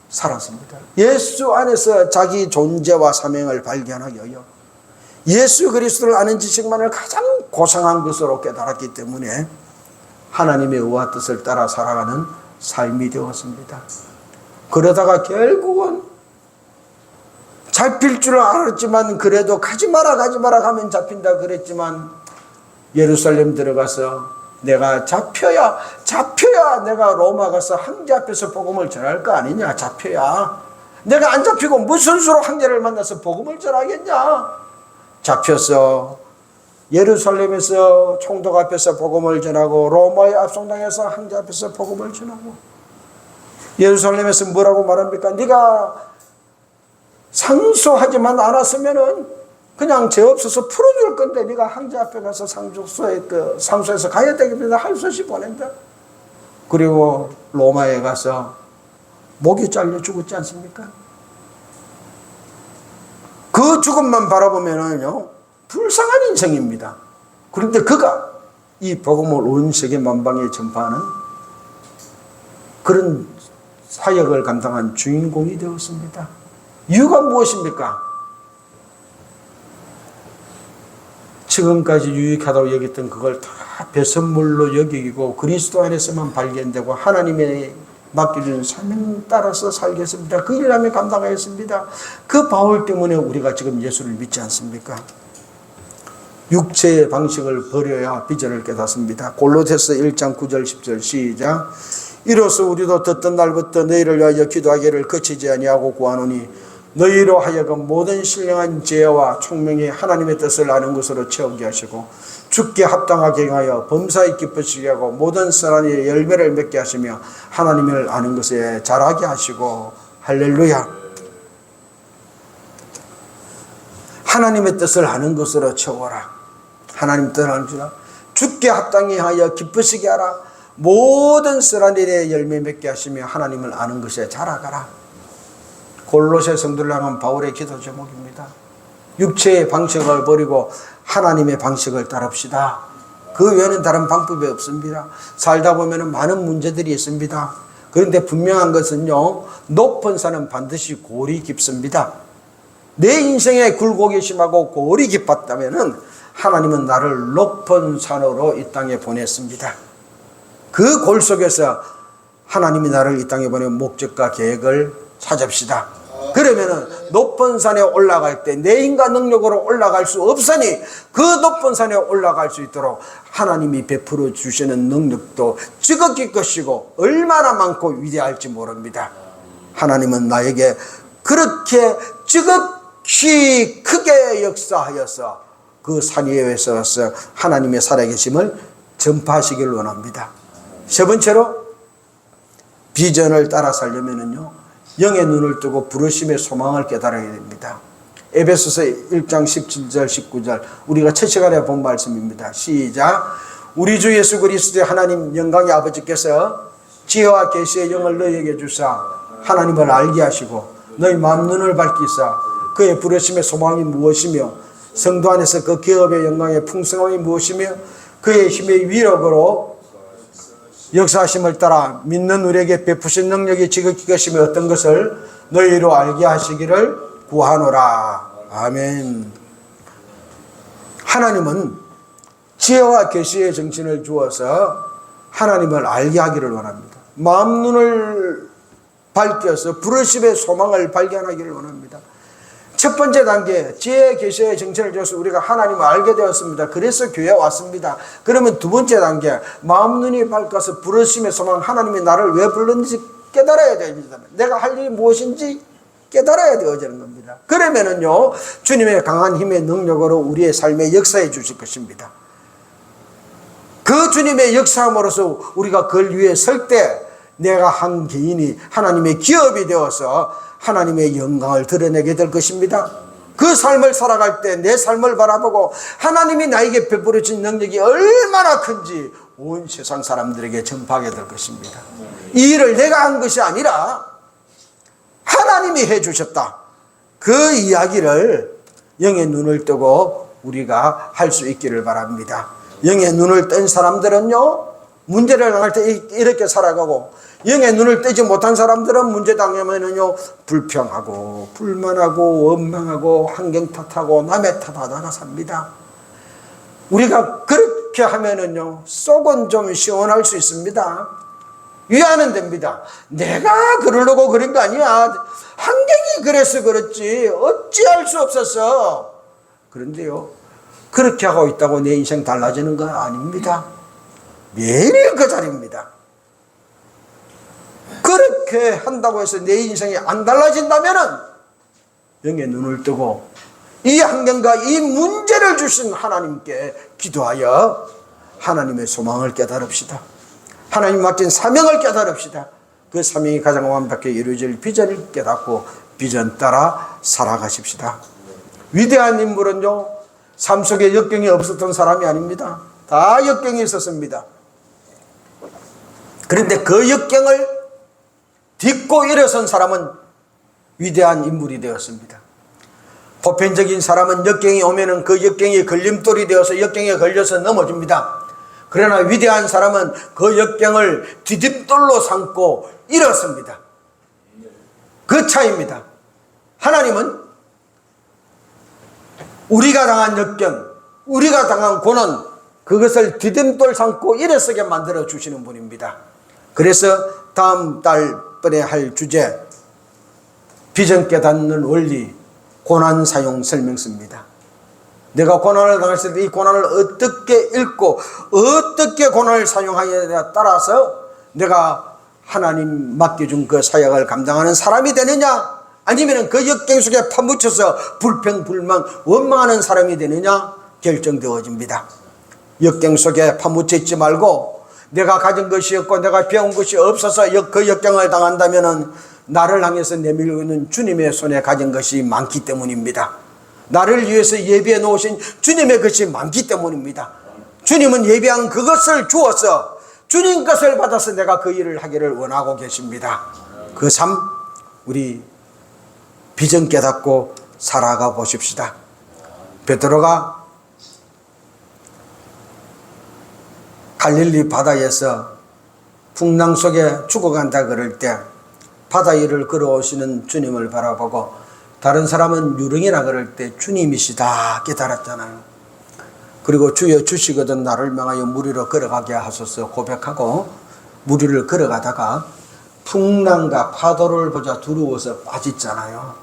살았습니다. 예수 안에서 자기 존재와 사명을 발견하게 하여 예수 그리스도를 아는 지식만을 가장 고상한 것으로 깨달았기 때문에 하나님의 의와 뜻을 따라 살아가는 삶이 되었습니다. 그러다가 결국은 잡힐 줄 알았지만, 그래도 가지 마라 가면 잡힌다 그랬지만 예루살렘 들어가서 내가 잡혀야 내가 로마 가서 황제 앞에서 복음을 전할 거 아니냐. 잡혀야. 내가 안 잡히고 무슨 수로 황제를 만나서 복음을 전하겠냐. 잡혀서 예루살렘에서 총독 앞에서 복음을 전하고, 로마의 압송당에서 황제 앞에서 복음을 전하고, 예루살렘에서 뭐라고 말합니까? 네가 상소하지만 않았으면은 그냥 죄 없어서 풀어줄 건데 네가 황제 앞에 가서 상소해서 가야 되겠다. 할 수 없이 보낸다. 그리고 로마에 가서 목이 잘려 죽었지 않습니까? 그 죽음만 바라보면은요, 불쌍한 인생입니다. 그런데 그가 이 복음을 온 세계 만방에 전파하는 그런 사역을 감당한 주인공이 되었습니다. 이유가 무엇입니까? 지금까지 유익하다고 여겼던 그걸 다 배선물로 여기고 그리스도 안에서만 발견되고 하나님의 맡겨주는 사명 따라서 살겠습니다. 그 일하며 감당하였습니다. 그 바울 때문에 우리가 지금 예수를 믿지 않습니까? 육체의 방식을 버려야 비전을 깨닫습니다. 골로새서 1장 9절 10절 시작. 이로써 우리도 듣던 날부터 너희를 위하여 기도하기를 그치지 아니하고 구하노니 너희로 하여금 모든 신령한 지혜와 총명이 하나님의 뜻을 아는 것으로 채우게 하시고 주께 합당하게 하여 범사에 기쁘시게 하고 모든 선한 일에 열매를 맺게 하시며 하나님을 아는 것에 자라게 하시고. 할렐루야. 하나님의 뜻을 아는 것으로 채워라. 하나님 뜻을 아는 줄 알아. 주께 합당히 하여 기쁘시게 하라. 모든 선한 일에 열매 맺게 하시며 하나님을 아는 것에 자라가라. 골로새 성도를 향한 바울의 기도 제목입니다. 육체의 방식을 버리고 하나님의 방식을 따릅시다. 그 외에는 다른 방법이 없습니다. 살다 보면 많은 문제들이 있습니다. 그런데 분명한 것은요, 높은 산은 반드시 골이 깊습니다. 내 인생의 굴곡이 심하고 골이 깊었다면 하나님은 나를 높은 산으로 이 땅에 보냈습니다. 그 골 속에서 하나님이 나를 이 땅에 보낸 목적과 계획을 찾읍시다. 그러면은 높은 산에 올라갈 때 내 힘과 능력으로 올라갈 수 없으니 그 높은 산에 올라갈 수 있도록 하나님이 베풀어 주시는 능력도 지극히 것이고 얼마나 많고 위대할지 모릅니다. 하나님은 나에게 그렇게 지극히 크게 역사하여서 그 산 위에 서서 하나님의 살아계심을 전파하시길 원합니다. 세 번째로 비전을 따라 살려면은요, 영의 눈을 뜨고 부르심의 소망을 깨달아야 됩니다. 에베소서 1장 17절 19절 우리가 첫 시간에 본 말씀입니다. 시작. 우리 주 예수 그리스도의 하나님 영광의 아버지께서 지혜와 계시의 영을 너희에게 주사 하나님을 알게 하시고 너희 마음 눈을 밝히사 그의 부르심의 소망이 무엇이며 성도 안에서 그 기업의 영광의 풍성함이 무엇이며 그의 힘의 위력으로 역사하심을 따라 믿는 우리에게 베푸신 능력이 지극히 것이며 어떤 것을 너희로 알게 하시기를 구하노라. 아멘. 하나님은 지혜와 계시의 정신을 주어서 하나님을 알게 하기를 원합니다. 마음 눈을 밝혀서 부르심의 소망을 발견하기를 원합니다. 첫 번째 단계, 지혜 계시의 정체를 줘서 우리가 하나님을 알게 되었습니다. 그래서 교회에 왔습니다. 그러면 두 번째 단계, 마음 눈이 밝아서 부르심의 소망, 하나님이 나를 왜 불렀는지 깨달아야 됩니다. 내가 할 일이 무엇인지 깨달아야 되어지는 겁니다. 그러면은요, 주님의 강한 힘의 능력으로 우리의 삶에 역사해 주실 것입니다. 그 주님의 역사함으로써 우리가 그 위에 설 때 내가 한 개인이 하나님의 기업이 되어서 하나님의 영광을 드러내게 될 것입니다. 그 삶을 살아갈 때 내 삶을 바라보고 하나님이 나에게 베풀어 준 능력이 얼마나 큰지 온 세상 사람들에게 전파하게 될 것입니다. 이 일을 내가 한 것이 아니라 하나님이 해 주셨다. 그 이야기를 영의 눈을 뜨고 우리가 할 수 있기를 바랍니다. 영의 눈을 뜬 사람들은요, 문제를 당할 때 이렇게 살아가고, 영의 눈을 뜨지 못한 사람들은 문제 당하면은요, 불평하고 불만하고 원망하고 환경 탓하고 남의 탓하다가 삽니다. 우리가 그렇게 하면은요, 속은 좀 시원할 수 있습니다. 위안은 됩니다. 내가 그러려고 그런 거 아니야. 환경이 그래서 그렇지 어찌할 수 없었어. 그런데요, 그렇게 하고 있다고 내 인생 달라지는 건 아닙니다. 매일 그 자리입니다. 그렇게 한다고 해서 내 인생이 안 달라진다면은 영의 눈을 뜨고 이 환경과 이 문제를 주신 하나님께 기도하여 하나님의 소망을 깨달읍시다. 하나님 맡긴 사명을 깨달읍시다. 그 사명이 가장 완벽하게 이루어질 비전을 깨닫고 비전 따라 살아가십시다. 위대한 인물은요, 삶 속에 역경이 없었던 사람이 아닙니다. 다 역경이 있었습니다. 그런데 그 역경을 딛고 일어선 사람은 위대한 인물이 되었습니다. 보편적인 사람은 역경이 오면은 그 역경이 걸림돌이 되어서 역경에 걸려서 넘어집니다. 그러나 위대한 사람은 그 역경을 디딤돌로 삼고 일었습니다. 그 차이입니다. 하나님은 우리가 당한 역경, 우리가 당한 고난, 그것을 디딤돌 삼고 일어서게 만들어 주시는 분입니다. 그래서 다음 달번에 할 주제, 비전 깨닫는 원리, 고난 사용 설명서입니다. 내가 고난을 당했을 때 이 고난을 어떻게 읽고 어떻게 고난을 사용하느냐에 따라서 내가 하나님 맡겨준 그 사역을 감당하는 사람이 되느냐, 아니면 그 역경 속에 파묻혀서 불평불만 원망하는 사람이 되느냐 결정되어집니다. 역경 속에 파묻혀 있지 말고 내가 가진 것이 없고 내가 배운 것이 없어서 그 역경을 당한다면 나를 향해서 내밀고 있는 주님의 손에 가진 것이 많기 때문입니다. 나를 위해서 예비해 놓으신 주님의 것이 많기 때문입니다. 주님은 예비한 그것을 주어서 주님 것을 받아서 내가 그 일을 하기를 원하고 계십니다. 그 삶 우리 비전 깨닫고 살아가 보십시다. 베드로가 갈릴리 바다에서 풍랑 속에 죽어간다 그럴 때 바다 위를 걸어오시는 주님을 바라보고 다른 사람은 유령이라 그럴 때 주님이시다 깨달았잖아요. 그리고 주여 주시거든 나를 명하여 물 위로 걸어가게 하소서 고백하고 물 위를 걸어가다가 풍랑과 파도를 보자 두려워서 빠졌잖아요.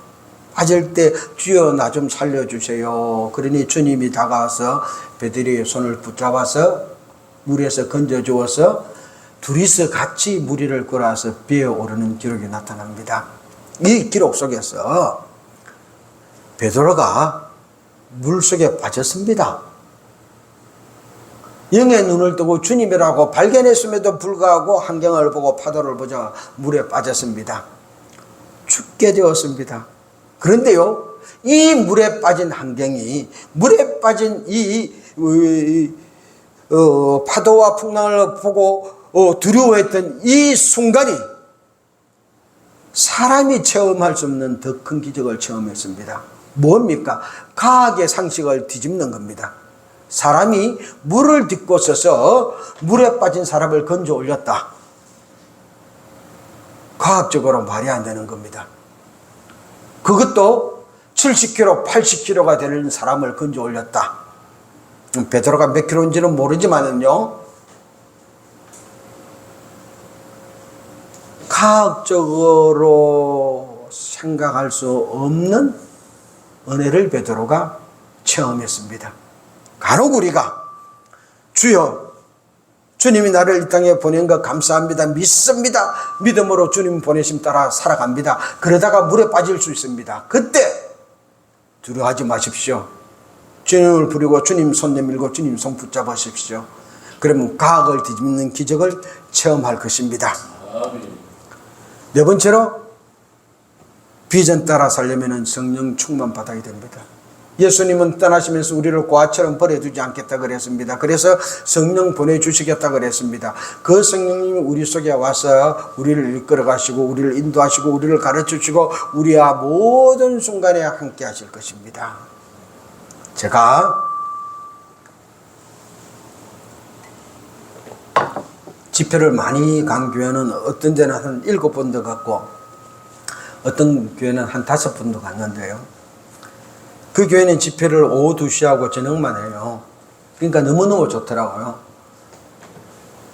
빠질 때 주여 나 좀 살려주세요. 그러니 주님이 다가와서 베드로의 손을 붙잡아서 물에서 건져주어서 둘이서 같이 물 위를 걸어서 배에 오르는 기록이 나타납니다. 이 기록 속에서 베드로가 물속에 빠졌습니다. 영의 눈을 뜨고 주님이라고 발견했음에도 불구하고 환경을 보고 파도를 보자 물에 빠졌습니다. 죽게 되었습니다. 그런데요, 이 물에 빠진 환경이, 물에 빠진 이 파도와 풍랑을 보고 두려워했던 이 순간이 사람이 체험할 수 없는 더 큰 기적을 체험했습니다. 뭡니까? 과학의 상식을 뒤집는 겁니다. 사람이 물을 딛고 서서 물에 빠진 사람을 건져 올렸다. 과학적으로 말이 안 되는 겁니다. 그것도 70kg, 80kg가 되는 사람을 건져 올렸다. 베드로가 몇 킬로인지는 모르지만은요, 과학적으로 생각할 수 없는 은혜를 베드로가 체험했습니다. 간혹 우리가 주여 주님이 나를 이 땅에 보낸 것 감사합니다, 믿습니다, 믿음으로 주님 보내심 따라 살아갑니다. 그러다가 물에 빠질 수 있습니다. 그때 두려워하지 마십시오. 주님을 부르고 주님 손 내밀고 주님 손 붙잡으십시오. 그러면 과학을 뒤집는 기적을 체험할 것입니다. 네 번째로 비전 따라 살려면 성령 충만 받아야 됩니다. 예수님은 떠나시면서 우리를 고아처럼 버려두지 않겠다 그랬습니다. 그래서 성령 보내주시겠다 그랬습니다. 그 성령님이 우리 속에 와서 우리를 이끌어 가시고 우리를 인도하시고 우리를 가르쳐주시고 우리와 모든 순간에 함께 하실 것입니다. 제가 집회를 많이 간 교회는 어떤 데는 한 7번도 갔고 어떤 교회는 한 5번도 갔는데요. 그 교회는 집회를 오후 2시하고 저녁만 해요. 그러니까 너무너무 좋더라고요.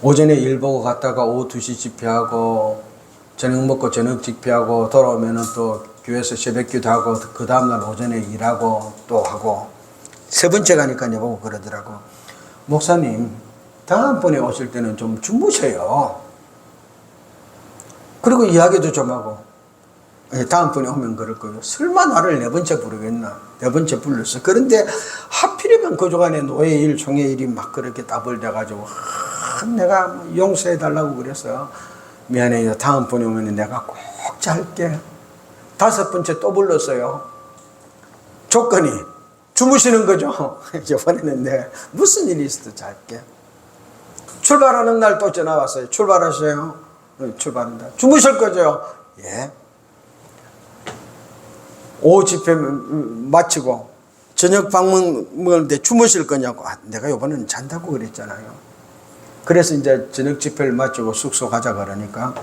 오전에 일 보고 갔다가 오후 2시 집회하고 저녁 먹고 저녁 집회하고 돌아오면 또 교회에서 새벽기도 하고 그 다음날 오전에 일하고 또 하고 세 번째 가니까 여보고 그러더라고. 목사님 다음번에 오실 때는 좀 주무셔요. 그리고 이야기도 좀 하고 다음번에 오면 그럴 거예요. 설마 나를 4번째 부르겠나? 4번째 불렀어. 그런데 하필이면 그 주간에 노예일, 총회일이 막 그렇게 따블돼가지고 내가 용서해달라고 그랬어요. 미안해요. 다음번에 오면 내가 꼭 잘게. 5번째 또 불렀어요. 조건이 주무시는 거죠. 이번에는 내가 무슨 일이 있어도 잘게. 출발하는 날 또 전화 왔어요. 출발하세요. 출발한다. 주무실 거죠? 예. 오후 집회 마치고 저녁 방문 먹을 때 주무실 거냐고. 내가 이번에는 잔다고 그랬잖아요. 그래서 이제 저녁 집회를 마치고 숙소 가자 그러니까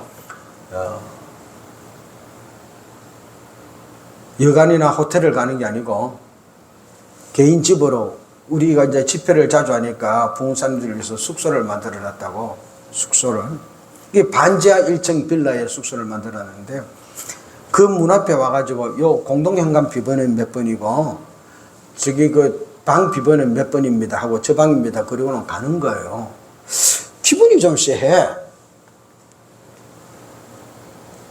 여관이나 호텔을 가는 게 아니고 개인 집으로 우리가 이제 집회를 자주 하니까 부흥사님들을 위해서 숙소를 만들어 놨다고. 숙소를 이게 반지하 1층 빌라에 숙소를 만들어 놨는데 그 문 앞에 와가지고 요 공동현관 비번은 몇 번이고 저기 그 방 비번은 몇 번입니다 하고 저 방입니다 그리고는 가는 거예요. 기분이 좀 쎄해.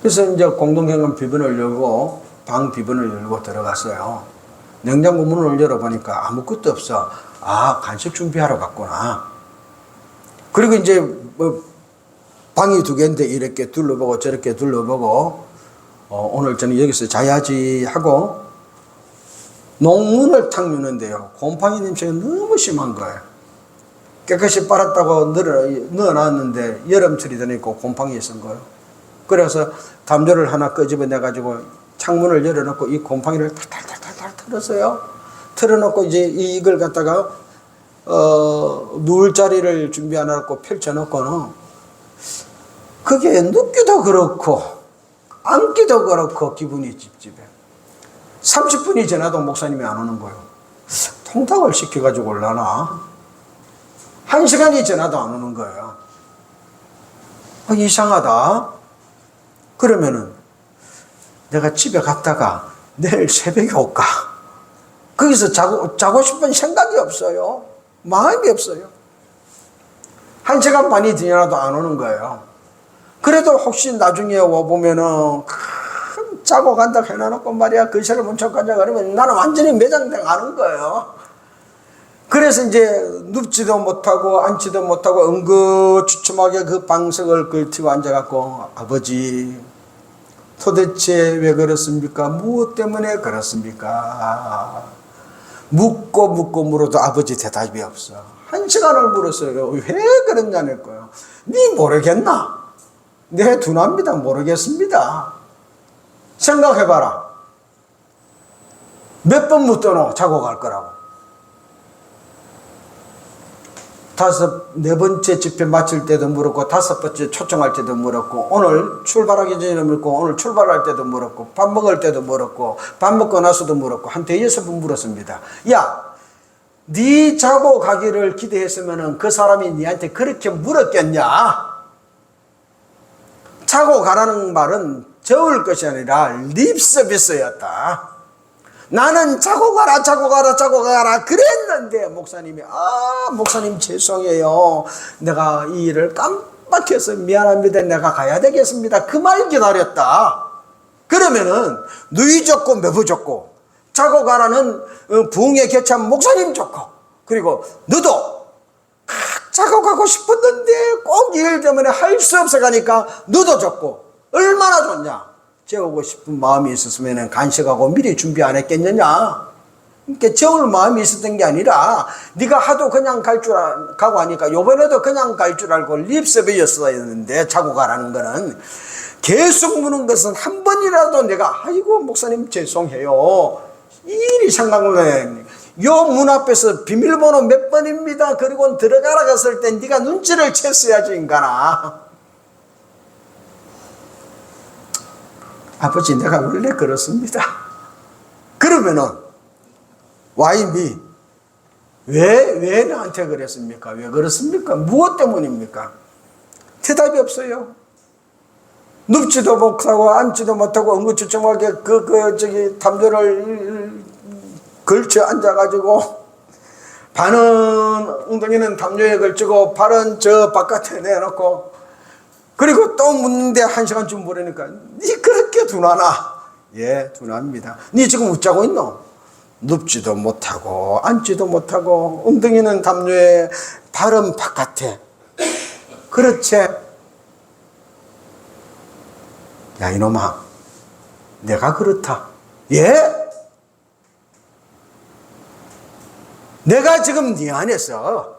그래서 이제 공동현금 비번을 열고 방 비번을 열고 들어갔어요. 냉장고 문을 열어보니까 아무것도 없어. 아, 간식 준비하러 갔구나. 그리고 이제 뭐 방이 두 개인데 이렇게 둘러보고 저렇게 둘러보고 오늘 저는 여기서 자야지 하고 농문을 탁 여는데요. 곰팡이 냄새가 너무 심한 거예요. 깨끗이 빨았다고 넣어놨는데 여름철이 되니까 곰팡이 있은 거예요. 그래서 담요를 하나 끄집어내가지고 창문을 열어놓고 이 곰팡이를 탈탈탈탈 털었어요. 털어놓고 이제 이걸 갖다가 누울 자리를 준비해놓고 펼쳐놓고는 그게 눕기도 그렇고 앉기도 그렇고 기분이 찝찝해. 30분이 지나도 목사님이 안 오는 거예요. 통닭을 시켜가지고 올라나? 1시간이 지나도 안 오는 거예요. 이상하다. 그러면은 내가 집에 갔다가 내일 새벽에 올까? 거기서 자고 싶은 생각이 없어요. 마음이 없어요. 1시간 반이 지나도 안 오는 거예요. 그래도 혹시 나중에 와보면은 자고 간다 해놔놓고 말이야 거실을 멈춰 가자 그러면 나는 완전히 매장당하는 거예요. 그래서 이제 눕지도 못하고 앉지도 못하고 엉거주춤하게 그 방석을 걸치고 앉아갖고 아버지 도대체 왜 그렇습니까? 무엇 때문에 그렇습니까? 묻고 물어도 아버지 대답이 없어. 1시간을 물었어요. 왜 그랬냐는 거예요. 네 모르겠나? 내 두납니다. 모르겠습니다. 생각해봐라. 몇 번 묻더노 자고 갈 거라고. 네 번째 집회 마칠 때도 물었고 5번째 초청할 때도 물었고 오늘 출발하기 전에 물었고 오늘 출발할 때도 물었고 밥 먹을 때도 물었고 밥 먹고 나서도 물었고 한 5-6번 물었습니다. 야, 네 자고 가기를 기대했으면 그 사람이 네한테 그렇게 물었겠냐? 자고 가라는 말은 저을 것이 아니라 립서비스였다. 나는 자고 가라 그랬는데 목사님 죄송해요. 내가 이 일을 깜빡해서 미안합니다. 내가 가야 되겠습니다. 그 말 기다렸다. 그러면은 누이 좋고 매부 좋고 자고 가라는 부흥에 개참 목사님 좋고 그리고 너도 자고 가고 싶었는데 꼭 일 때문에 할 수 없어 가니까 너도 좋고 얼마나 좋냐. 재우고 싶은 마음이 있었으면 간식하고 미리 준비 안 했겠느냐. 그러니까 재울 마음이 있었던 게 아니라 네가 하도 그냥 가고 하니까 요번에도 그냥 갈 줄 알고 립서비였었는데 자고 가라는 거는 계속 무는 것은 한 번이라도 내가 아이고 목사님 죄송해요. 이 일이 생각나네. 요 문 앞에서 비밀번호 몇 번입니다. 그리고 들어가라 갔을 때 네가 눈치를 챘어야지 인간아. 아버지 내가 원래 그렇습니다. 그러면은 Why me? 왜 나한테 그랬습니까? 왜 그렇습니까? 무엇 때문입니까? 대답이 없어요. 눕지도 못하고 앉지도 못하고 엉거주춤하게 담요를 걸쳐 앉아가지고 반은 엉덩이는 담요에 걸치고 발은 저 바깥에 내놓고 그리고 또 묻는데 1시간쯤 모르니까 니 그렇게 둔하나? 예, 둔합니다. 니 지금 웃자고 있노? 눕지도 못하고 앉지도 못하고 엉덩이는 담요에 발은 바깥에. 그렇지? 야 이놈아 내가 그렇다. 예? 내가 지금 네 안에서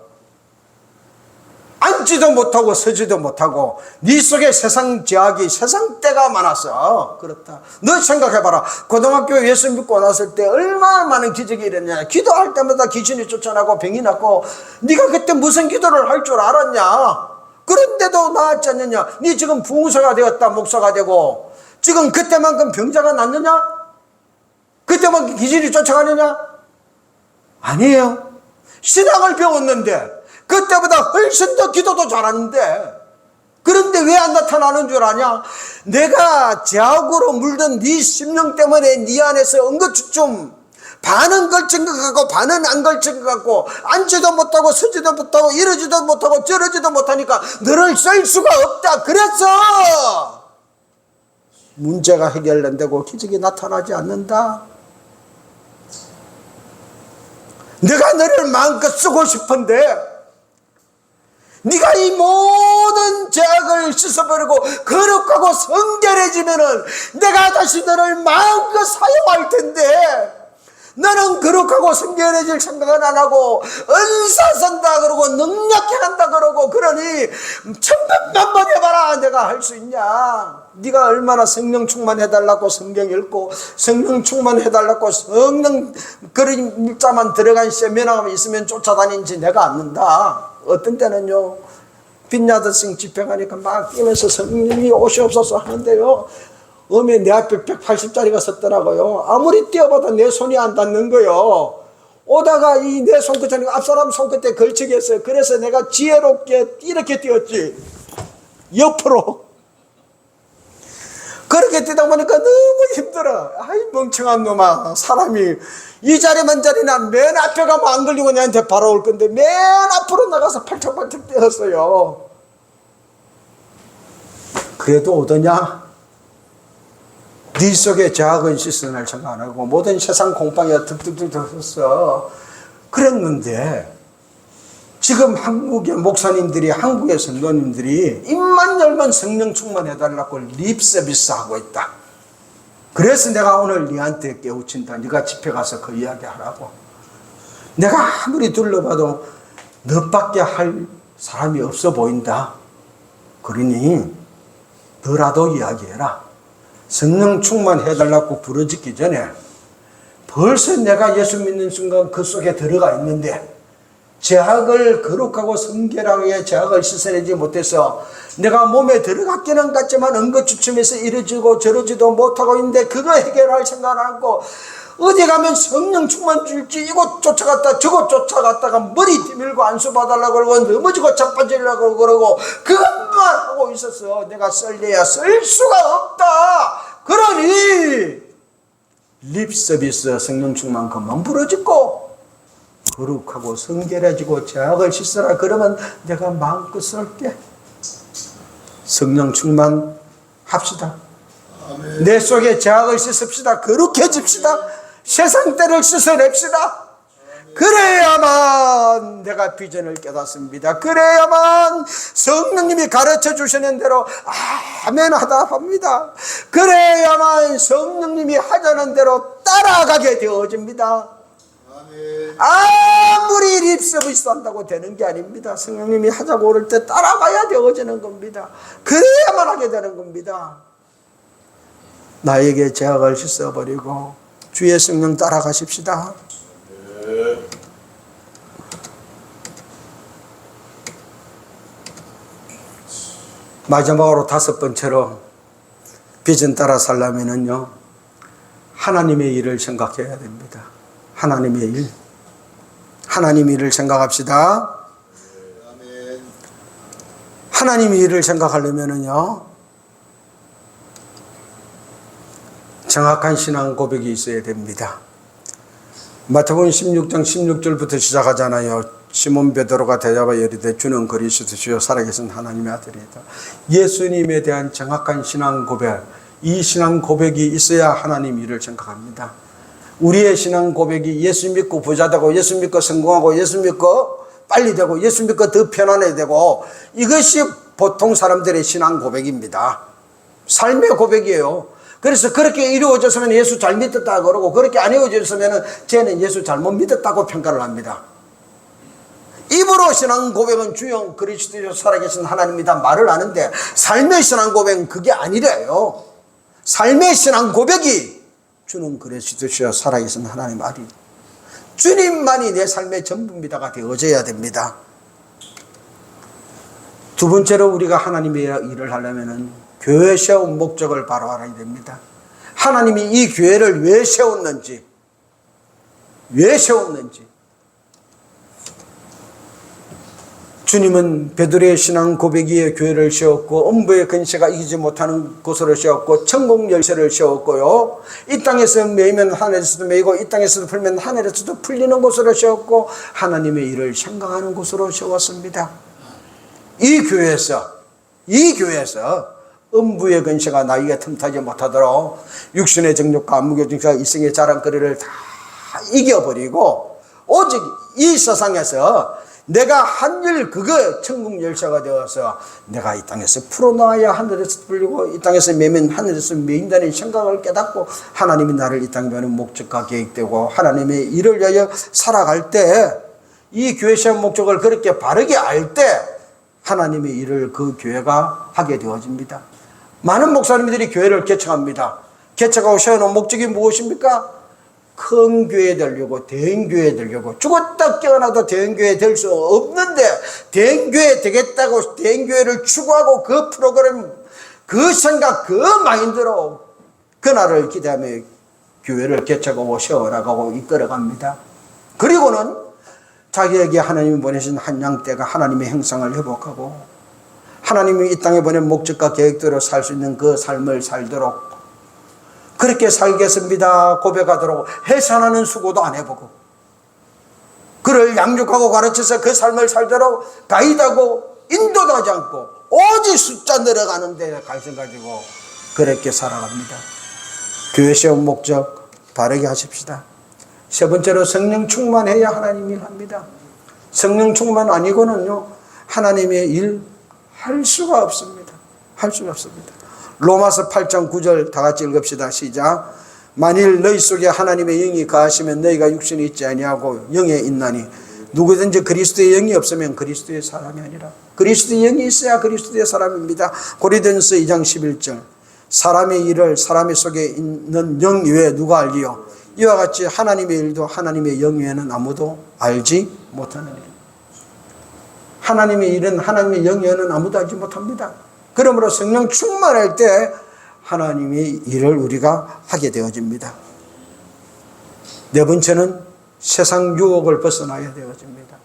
앉지도 못하고 서지도 못하고 네 속에 세상 제약이 세상 때가 많았어. 그렇다. 너 생각해봐라. 고등학교 예수 믿고 나왔을 때 얼마나 많은 기적이 일어났냐. 기도할 때마다 귀신이 쫓아나고 병이 났고 네가 그때 무슨 기도를 할 줄 알았냐. 그런데도 나았지 않느냐. 네 지금 부흥사가 되었다. 목사가 되고 지금 그때만큼 병자가 낫느냐. 그때만큼 기신이 쫓아가느냐. 아니에요. 신앙을 배웠는데 그때보다 훨씬 더 기도도 잘하는데 그런데 왜 안 나타나는 줄 아냐? 내가 제약으로 물든 네 심령 때문에 네 안에서 엉거주춤 반은 걸친 것 같고 반은 안 걸친 것 같고 앉지도 못하고 서지도 못하고 이러지도 못하고 저러지도 못하니까 너를 쓸 수가 없다. 그래서 문제가 해결 안 되고 기적이 나타나지 않는다. 내가 너를 마음껏 쓰고 싶은데 네가 이 모든 죄악을 씻어버리고 거룩하고 성결해지면은 내가 다시 너를 마음껏 사용할 텐데 너는 거룩하고 성결해질 생각은 안 하고 은사선다 그러고 능력해 한다 그러고 그러니 천번만 번 해봐라 내가 할 수 있냐. 네가 얼마나 성령 충만해달라고 성경 읽고 성령 충만해달라고 성령 그림자만 들어간 세미나가 있으면 쫓아다니는지 내가 안는다. 어떤 때는요 빈야드성 집회 가니까 막 뛰면서 성령이 오시옵소서 하는데요 어메 내 앞에 180짜리가 섰더라고요. 아무리 뛰어봐도 내 손이 안 닿는 거요. 오다가 이 내 손끝이 앞사람 손끝에 걸치게 했어요. 그래서 내가 지혜롭게 이렇게 뛰었지. 옆으로. 그렇게 뛰다 보니까 너무 힘들어. 아이 멍청한 놈아. 사람이 이 자리만 자리나 맨 앞에 가면 안 걸리고 내한테 바로 올 건데 맨 앞으로 나가서 팔짝팔짝 뛰었어요. 그래도 오더냐? 네 속에 죄악은 씻어낼 생각 안 하고 모든 세상 공방에 득득득 섰어. 그랬는데 지금 한국의 목사님들이 한국의 성도님들이 입만 열면 성령 충만해달라고 립서비스 하고 있다. 그래서 내가 오늘 네한테 깨우친다. 네가 집회 가서 그 이야기 하라고. 내가 아무리 둘러봐도 너밖에 할 사람이 없어 보인다. 그러니 너라도 이야기해라. 성령 충만해달라고 부르짖기 전에 벌써 내가 예수 믿는 순간 그 속에 들어가 있는데 죄악을 거룩하고 성결하게 죄악을 씻어내지 못해서 내가 몸에 들어갔기는 같지만 응급주춤에서 이러지고 저러지도 못하고 있는데 그거 해결할 생각 안 하고 어디 가면 성령 충만 줄지 이곳 쫓아갔다 저곳 쫓아갔다가 머리 뒤밀고 안수 봐달라고 그러고 넘어지고 자빠지려고 그러고 그것만 하고 있었어. 내가 쓸래야 쓸 수가 없다. 그러니 립서비스 성령 충만 그만 부러지고 거룩하고 성결해지고 죄악을 씻어라. 그러면 내가 마음껏 쓸게. 성령 충만 합시다. 아멘. 내 속에 죄악을 씻읍시다. 거룩해집시다. 세상 때를 씻어냅시다. 그래야만 내가 비전을 깨닫습니다. 그래야만 성령님이 가르쳐 주시는 대로 아멘 하다 합니다. 그래야만 성령님이 하자는 대로 따라가게 되어집니다. 아무리 립서비스 한다고 되는 게 아닙니다. 성령님이 하자고 그럴 때 따라가야 되어지는 겁니다. 그래야만 하게 되는 겁니다. 나에게 죄악을 씻어버리고 주의 성령 따라가십시다. 마지막으로 5번째로 비전 따라 살려면은요 하나님의 일을 생각해야 됩니다. 하나님의 일. 하나님의 일을 생각합시다. 하나님의 일을 생각하려면은요 정확한 신앙 고백이 있어야 됩니다. 마태복음 16장 16절부터 시작하잖아요. 시몬 베드로가 대답하여 이르되 주는 그리스도시요 살아계신 하나님의 아들이다. 예수님에 대한 정확한 신앙 고백, 이 신앙 고백이 있어야 하나님 일을 생각합니다. 우리의 신앙 고백이 예수 믿고 부자 되고 예수 믿고 성공하고 예수 믿고 빨리 되고 예수 믿고 더 편안해야 되고 이것이 보통 사람들의 신앙 고백입니다. 삶의 고백이에요. 그래서 그렇게 이루어졌으면 예수 잘 믿었다 그러고 그렇게 안 이루어졌으면 쟤는 예수 잘못 믿었다고 평가를 합니다. 입으로 신앙 고백은 주여 그리스도여 살아계신 하나님이다 말을 하는데 삶의 신앙 고백은 그게 아니래요. 삶의 신앙 고백이 주는 그리스도시여 살아계신 하나님 아리 주님만이 내 삶의 전부입니다가 되어져야 됩니다. 두 번째로 우리가 하나님의 일을 하려면 교회 세운 목적을 바로 알아야 됩니다. 하나님이 이 교회를 왜 세웠는지 주님은 베드로의 신앙 고백위에 교회를 세웠고 음부의 근세가 이기지 못하는 곳으로 세웠고 천국 열쇠를 세웠고요. 이 땅에서 매이면 하늘에서도 매이고 이 땅에서도 풀면 하늘에서도 풀리는 곳으로 세웠고 하나님의 일을 생각하는 곳으로 세웠습니다. 이 교회에서 음부의 근세가 나에게 틈타지 못하도록 육신의 정욕과 안목의 정욕과 이성의 자랑거리를 다 이겨버리고 오직 이 세상에서 내가 한 일 그거 천국 열쇠가 되어서 내가 이 땅에서 풀어놔야 하늘에서 풀리고 이 땅에서 매면 하늘에서 매인다는 생각을 깨닫고 하나님이 나를 이 땅에 보내는 목적과 계획되고 하나님의 일을 위하여 살아갈 때 이 교회 시험 목적을 그렇게 바르게 알 때 하나님의 일을 그 교회가 하게 되어집니다. 많은 목사님들이 교회를 개척합니다. 개척하고 세워놓은 목적이 무엇입니까? 큰 교회 되려고 대형교회 되려고 죽었다 깨어나도 대형교회 될 수 없는데 대형교회 되겠다고 대형교회를 추구하고 그 프로그램 그 생각 그 마인드로 그날을 기대하며 교회를 개척하고 세워나가고 이끌어갑니다. 그리고는 자기에게 하나님이 보내신 한 양떼가 하나님의 형상을 회복하고 하나님이 이 땅에 보낸 목적과 계획대로 살 수 있는 그 삶을 살도록 그렇게 살겠습니다 고백하도록 해산하는 수고도 안 해보고 그를 양육하고 가르쳐서 그 삶을 살도록 가이드하고 인도도 하지 않고 오직 숫자 늘어가는 데 관심 가지고 그렇게 살아갑니다. 교회 세운 목적 바르게 하십시다. 세 번째로 성령 충만해야 하나님 일합니다. 성령 충만 아니고는요 하나님의 일 할 수가 없습니다. 할 수가 없습니다. 로마서 8장 9절 다 같이 읽읍시다. 시작. 만일 너희 속에 하나님의 영이 거하시면 너희가 육신이 있지 아니하고 영에 있나니 누구든지 그리스도의 영이 없으면 그리스도의 사람이 아니라 그리스도의 영이 있어야 그리스도의 사람입니다. 고린도전서 2장 11절 사람의 일을 사람의 속에 있는 영 외에 누가 알리요? 이와 같이 하나님의 일도 하나님의 영 외에는 아무도 알지 못하는 일. 하나님의 일은 하나님의 영 외에는 아무도 알지 못합니다. 그러므로 성령 충만할 때 하나님의 일을 우리가 하게 되어집니다. 네 번째는 세상 유혹을 벗어나야 되어집니다.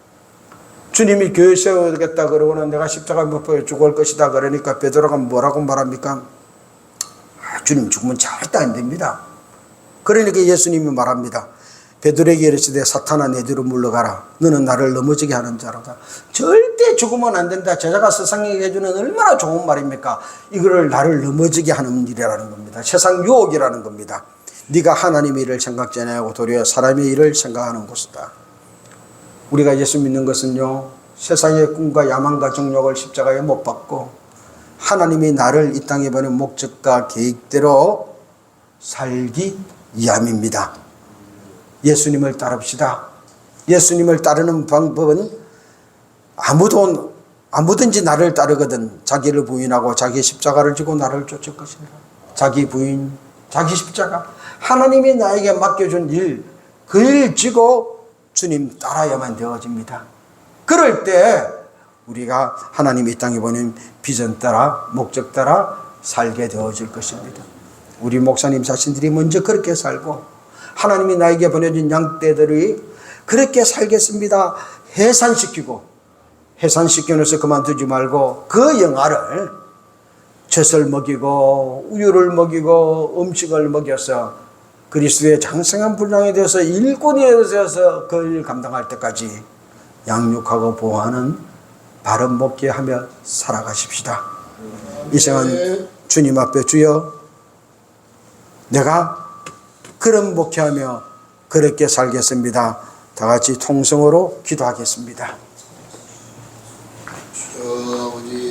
주님이 교회 세우겠다 그러고는 내가 십자가 못 보여 죽을 것이다 그러니까 베드로가 뭐라고 말합니까? 주님 죽으면 절대 안 됩니다. 그러니까 예수님이 말합니다. 베드로에게 이르시되 사탄아 내 뒤로 물러가라. 너는 나를 넘어지게 하는 자로다. 절대 죽으면 안 된다. 제자가 세상에게 해주는 얼마나 좋은 말입니까? 이거를 나를 넘어지게 하는 일이라는 겁니다. 세상 유혹이라는 겁니다. 네가 하나님의 일을 생각지 않고 도리어 사람의 일을 생각하는 것이다. 우리가 예수 믿는 것은요 세상의 꿈과 야망과 정욕을 십자가에 못 박고 하나님이 나를 이 땅에 보낸 목적과 계획대로 살기 위함입니다. 예수님을 따릅시다. 예수님을 따르는 방법은 아무든지 나를 따르거든 자기를 부인하고 자기 십자가를 지고 나를 쫓을 것이니라. 자기 부인, 자기 십자가 하나님이 나에게 맡겨준 일, 그 일 지고 주님 따라야만 되어집니다. 그럴 때 우리가 하나님이 이 땅에 보낸 비전 따라 목적 따라 살게 되어질 것입니다. 우리 목사님 자신들이 먼저 그렇게 살고 하나님이 나에게 보내준 양떼들이 그렇게 살겠습니다 해산시켜놓아서 그만두지 말고 그 영아를 젖을 먹이고 우유를 먹이고 음식을 먹여서 그리스도의 장성한 분량에 대해서 일꾼이 되어서 그 일 감당할 때까지 양육하고 보호하는 바른 목회하며 살아가십시다. 이 시간 주님 앞에 주여 내가 그런 목회하며 그렇게 살겠습니다. 다 같이 통성으로 기도하겠습니다. 아버지